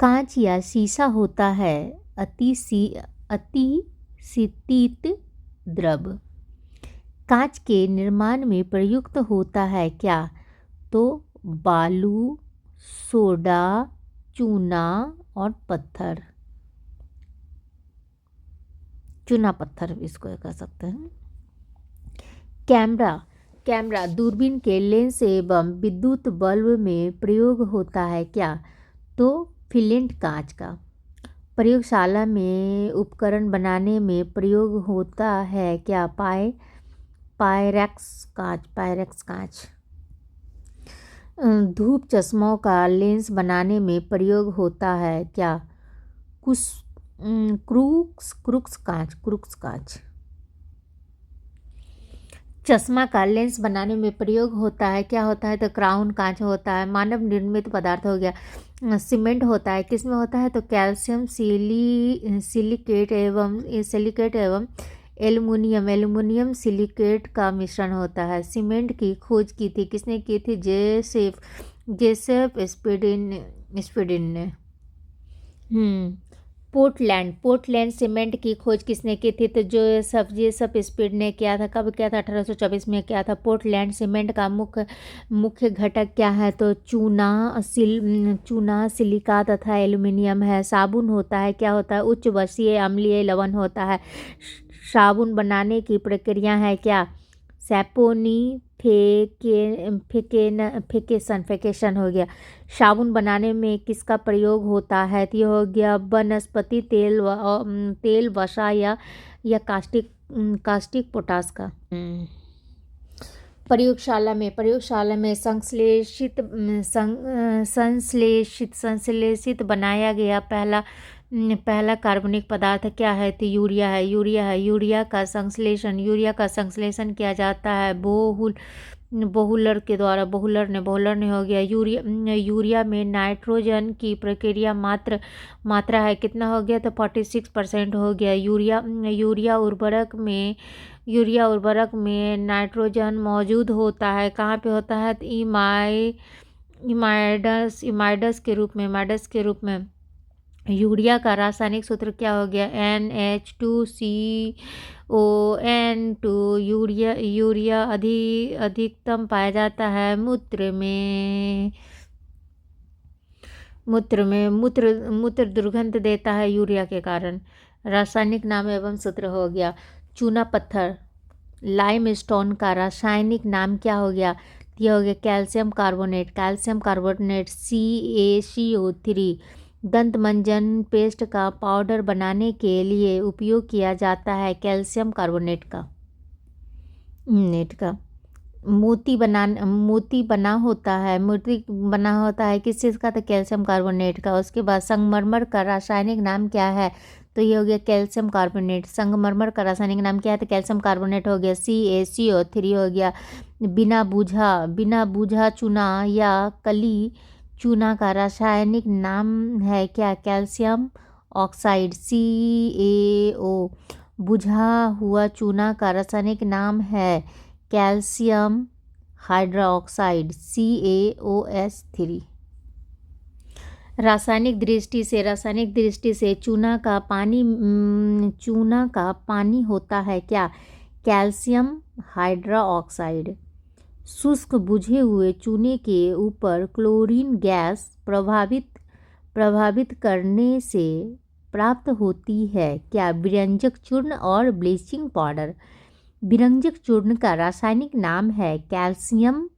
कांच या शीशा होता है अति शीतित द्रव। कांच के निर्माण में प्रयुक्त होता है क्या? तो बालू, सोडा, चूना और चूना पत्थर भी इसको कह सकते हैं। कैमरा दूरबीन के लेंस एवं विद्युत बल्ब में प्रयोग होता है क्या? तो फिलेंट कांच का। प्रयोगशाला में उपकरण बनाने में प्रयोग होता है क्या? पायरेक्स कांच। धूप चश्मों का लेंस बनाने में प्रयोग होता है क्या? क्रूक्स कांच। चश्मा का लेंस बनाने में प्रयोग होता है क्या होता है? तो क्राउन कांच होता है। मानव निर्मित पदार्थ हो गया। सीमेंट होता है किसमें होता है? तो कैल्शियम सिलिकेट एवं एल्युमिनियम सिलिकेट का मिश्रण होता है। सीमेंट की खोज की थी किसने की थी? जेसेफ स्पीडिन ने। पोर्टलैंड सीमेंट की खोज किसने की थी? तो जेसेफ स्पीड ने किया था। कब किया था? 1824 में किया था। पोर्टलैंड सीमेंट का मुख्य घटक क्या है? तो चूना, सिलिका तथा एल्युमिनियम है। साबुन होता है क्या होता है? उच्च वर्षीय अम्लीय लवण होता है। साबुन बनाने की प्रक्रिया है क्या? सैपोनिफिकेशन हो गया। साबुन बनाने में किसका प्रयोग होता है? तो ये हो गया वनस्पति तेल वसा या कास्टिक पोटास का। प्रयोगशाला में संश्लेषित बनाया गया पहला पहला कार्बनिक पदार्थ क्या है? तो यूरिया है। यूरिया का संश्लेषण किया जाता है बहुलर के द्वारा। बहुलर ने हो गया। यूरिया में नाइट्रोजन की प्रक्रिया मात्रा है कितना हो गया? तो 46% हो गया। यूरिया उर्वरक में नाइट्रोजन मौजूद होता है। कहाँ पे होता है? तो इमाइडस के रूप में। यूरिया का रासायनिक सूत्र क्या हो गया? NH2CON2। यूरिया अधिकतम पाया जाता है मूत्र दुर्गंध देता है यूरिया के कारण। रासायनिक नाम एवं सूत्र हो गया। चूना पत्थर लाइमस्टोन का रासायनिक नाम क्या हो गया? यह हो गया कैल्शियम कार्बोनेट CaCO3। दंत मंजन पेस्ट का पाउडर बनाने के लिए उपयोग किया जाता है कैल्शियम कार्बोनेट का। मोती बना होता है किस चीज़ का? तो कैल्शियम कार्बोनेट का। उसके बाद संगमरमर का रासायनिक नाम क्या है? तो ये हो गया कैल्शियम कार्बोनेट। संगमरमर का रासायनिक नाम क्या है? तो कैल्शियम कार्बोनेट हो गया। CaCO3 हो गया। बिना बूझा चूना या कली चूना का रासायनिक नाम है क्या? Calcium oxide CaO। बुझा हुआ चूना का रासायनिक नाम है कैल्शियम हाइड्रोक्साइड CaOH3। रासायनिक दृष्टि से चूना का पानी होता है क्या? Calcium hydroxide. शुष्क बुझे हुए चूने के ऊपर क्लोरीन गैस प्रभावित करने से प्राप्त होती है क्या? विरंजक चूर्ण और ब्लीचिंग पाउडर। विरंजक चूर्ण का रासायनिक नाम है कैल्शियम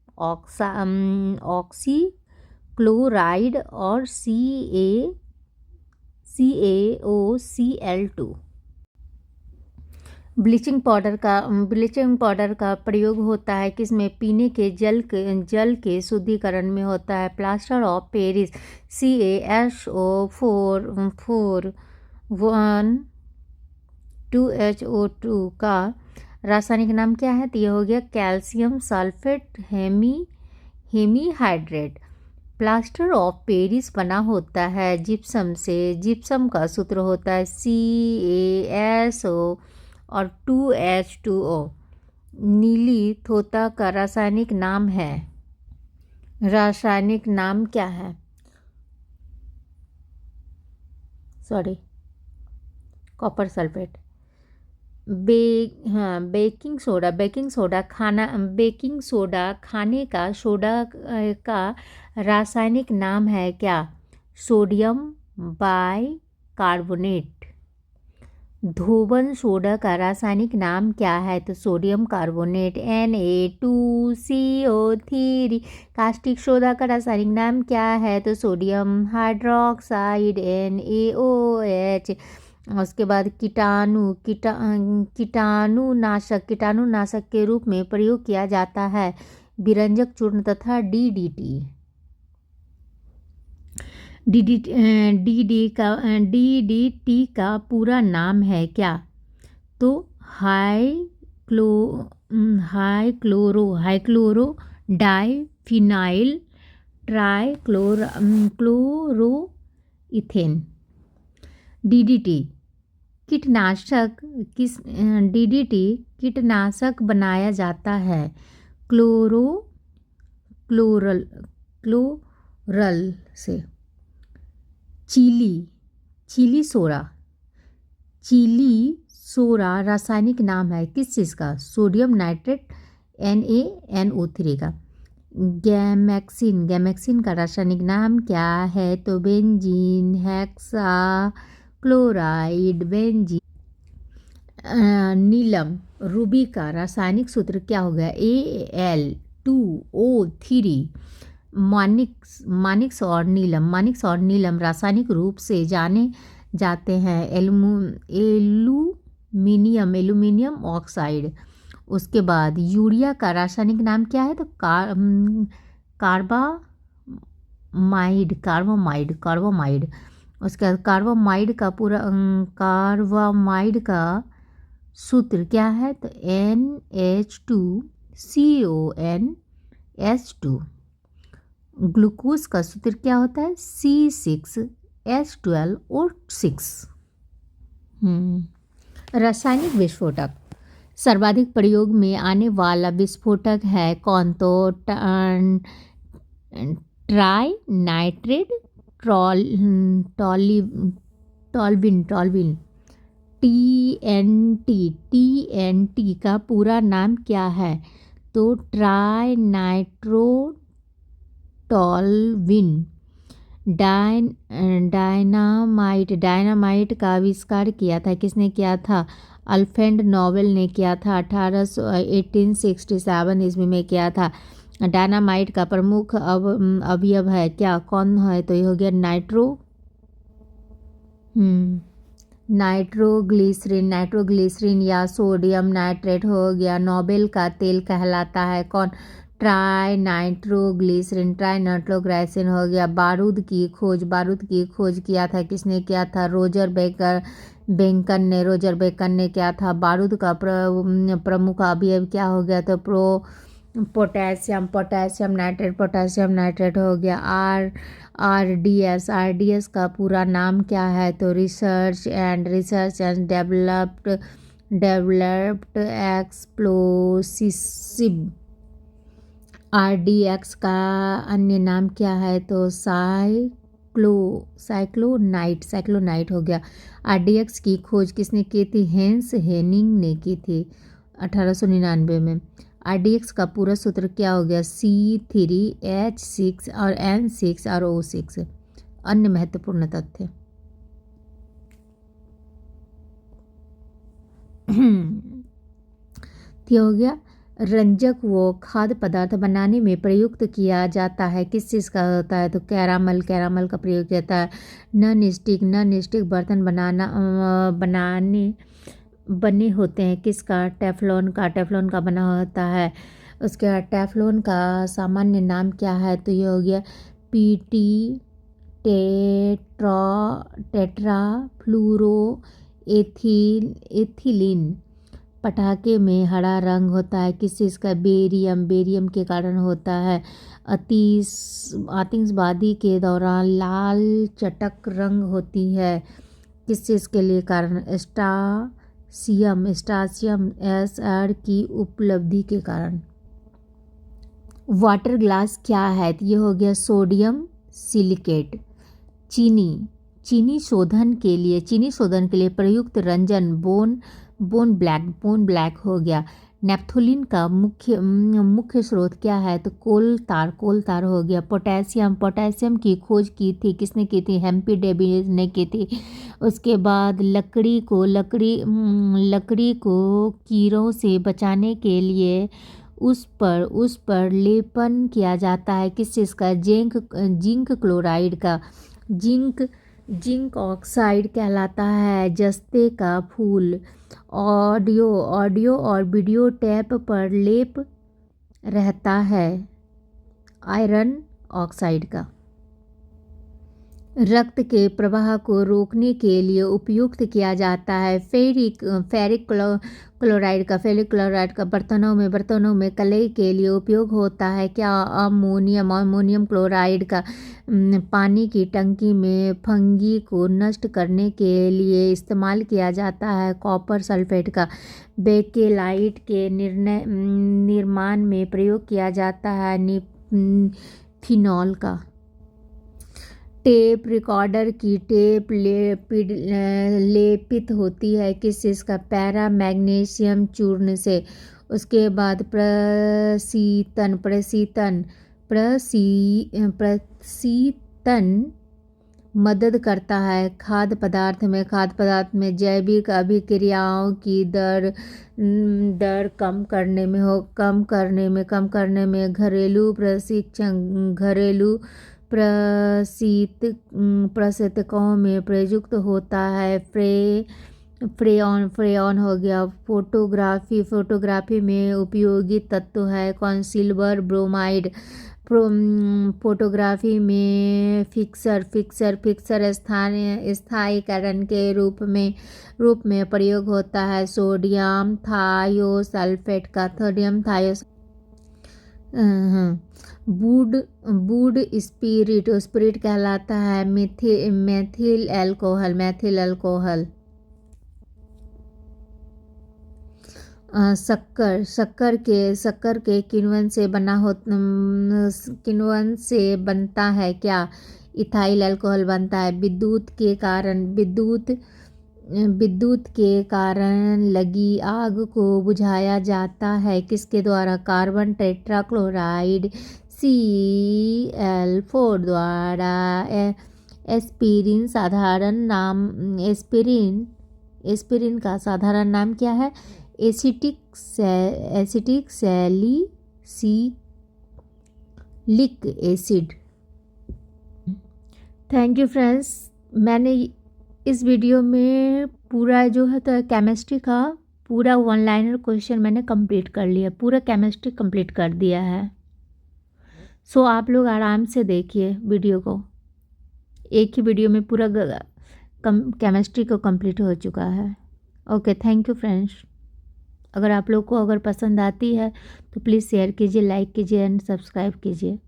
ऑक्सीक्लोराइड और CaOCl2। ब्लीचिंग पाउडर का प्रयोग होता है किसमें? पीने के जल के शुद्धिकरण में होता है। Plaster of Paris CaSO4 2HO2 का रासायनिक नाम क्या है? तो यह हो गया calcium sulphate hemihydrate. Plaster of Paris बना होता है जिप्सम से। जिप्सम का सूत्र होता है CaSO और 2H2O। नीली थोथा का रासायनिक नाम क्या है? Copper sulphate. बेकिंग सोडा खाने का सोडा का रासायनिक नाम है क्या? Sodium bicarbonate. धोबन सोडा का रासायनिक नाम क्या है? तो sodium carbonate Na2CO3। Caustic soda का रासायनिक नाम क्या है? तो सोडियम हाइड्रोक्साइड NaOH। उसके बाद कीटाणुनाशक के रूप में प्रयोग किया जाता है विरंजक चूर्ण तथा DDT का पूरा नाम है क्या? तो हाइक्लोरो डाइफिनाइल ट्राइक्लोरोइथेन। DDT कीटनाशक बनाया जाता है क्लोरल से। चिली सोडा रासायनिक नाम है किस चीज़ का? सोडियम नाइट्रेट NaNO3 का। गैमेक्सिन का रासायनिक नाम क्या है? तो बेंजीन हेक्सा क्लोराइड बेंजीन। नीलम रूबी का रासायनिक सूत्र क्या हो गया? Al2O3। मानिक्स और नीलम रासायनिक रूप से जाने जाते हैं एल्यूमिनियम ऑक्साइड। उसके बाद यूरिया का रासायनिक नाम क्या है? तो कार्बामाइड। उसके बाद कार्बामाइड का सूत्र क्या है, तो NH2CONH2। ग्लूकोज का सूत्र क्या होता है, C6H12O6। रासायनिक विस्फोटक, सर्वाधिक प्रयोग में आने वाला विस्फोटक है कौन, तो ट्राई नाइट्रेट टॉल्विन TNT का पूरा नाम क्या है, तो ट्राई नाइट्रो टॉल्विन। डायनामाइट का आविष्कार किया था, किसने किया था, अल्फ्रेड नोबेल ने किया था, 1867 ईस्वी में किया था। डायनामाइट का प्रमुख अवयव है क्या, कौन है, तो ये हो गया नाइट्रोग्लिसरीन या सोडियम नाइट्रेट हो गया। नोबेल का तेल कहलाता है कौन, ट्राई नाइट्रोग्लिसरीन हो गया। बारूद की खोज किया था, किसने किया था, रोजर बेकन ने किया था। बारूद का प्रमुख अवयव क्या हो गया, तो पोटेशियम नाइट्रेट हो गया। RDS का पूरा नाम क्या है, तो research and developed explosive. RDX का अन्य नाम क्या है, तो साइक्लोनाइट हो गया। RDX की खोज किसने की थी, हेंस हेनिंग ने की थी 1899 में। RDX का पूरा सूत्र क्या हो गया, C3H6 और N6 और O6। अन्य महत्वपूर्ण तथ्य क्या हो गया, रंजक वो खाद्य पदार्थ बनाने में प्रयुक्त किया जाता है, किस चीज़ का होता है, तो कैरामल का प्रयोग किया जाता है। नॉन स्टिक बर्तन बने होते हैं, किसका, टेफ्लॉन का बना होता है। उसके बाद टेफ्लॉन का सामान्य नाम क्या है, तो ये हो गया PT टेट्रा फ्लूरो एथिलीन। पटाखे में हरा रंग होता है, किस चीज़ का, बेरियम के कारण होता है। आतिशबाजी के दौरान लाल चटक रंग होती है, किस चीज़ के लिए कारण, स्टासियम SR की उपलब्धि के कारण। वाटर ग्लास क्या है, तो ये हो गया सोडियम सिलिकेट। चीनी शोधन के लिए प्रयुक्त रंजन बोन ब्लैक हो गया। नेप्थोलिन का मुख्य स्रोत क्या है, तो कोल तार हो गया। पोटेशियम की खोज की थी, किसने की थी, हेम्पी डेविस ने की थी। उसके बाद लकड़ी को कीड़ों से बचाने के लिए उस पर लेपन किया जाता है, किस चीज़ का, जिंक क्लोराइड का। जिंक ऑक्साइड कहलाता है जस्ते का फूल। ऑडियो और वीडियो टेप पर लेप रहता है आयरन ऑक्साइड का। रक्त के प्रवाह को रोकने के लिए उपयुक्त किया जाता है फेरिक क्लोराइड का बर्तनों में कलई के लिए उपयोग होता है क्या, अमोनियम क्लोराइड का। पानी की टंकी में फंगी को नष्ट करने के लिए इस्तेमाल किया जाता है कॉपर सल्फेट का। बेकेलाइट के निर्माण में प्रयोग किया जाता है फिनॉल का। टेप रिकॉर्डर की टेप लेपित होती है, किस चीज़ का, पैरा मैग्नीशियम चूर्ण से। उसके बाद प्रशीतन मदद करता है खाद्य पदार्थ में जैविक अभिक्रियाओं की दर कम करने में घरेलू प्रशीतकों में प्रयुक्त होता है। फ्रेऑन हो गया। फोटोग्राफी में उपयोगी तत्व है कौन, सिल्वर ब्रोमाइड। फोटोग्राफी में फिक्सर स्थायीकरण के रूप में प्रयोग होता है। सोडियम थायोसल्फेट का वुड स्पिरिट कहलाता है। Methyl alcohol. शक्कर के किण्वन से बनता है क्या? इथाइल अल्कोहल बनता है। विद्युत के कारण लगी आग को बुझाया जाता है किसके द्वारा? कार्बन टेट्राक्लोराइड Cl4 द्वारा। एस्पिरिन का साधारण नाम क्या है? Acetic salicylic acid. Thank you friends, मैंने इस वीडियो में पूरा जो है तो केमिस्ट्री का पूरा वन लाइनर क्वेश्चन मैंने कंप्लीट कर लिया, पूरा केमिस्ट्री कंप्लीट कर दिया है। सो आप लोग आराम से देखिए वीडियो को, एक ही वीडियो में पूरा केमिस्ट्री को कंप्लीट हो चुका है। Okay, thank you friends. अगर आप लोग को पसंद आती है तो प्लीज़ शेयर कीजिए, लाइक कीजिए एंड सब्सक्राइब कीजिए।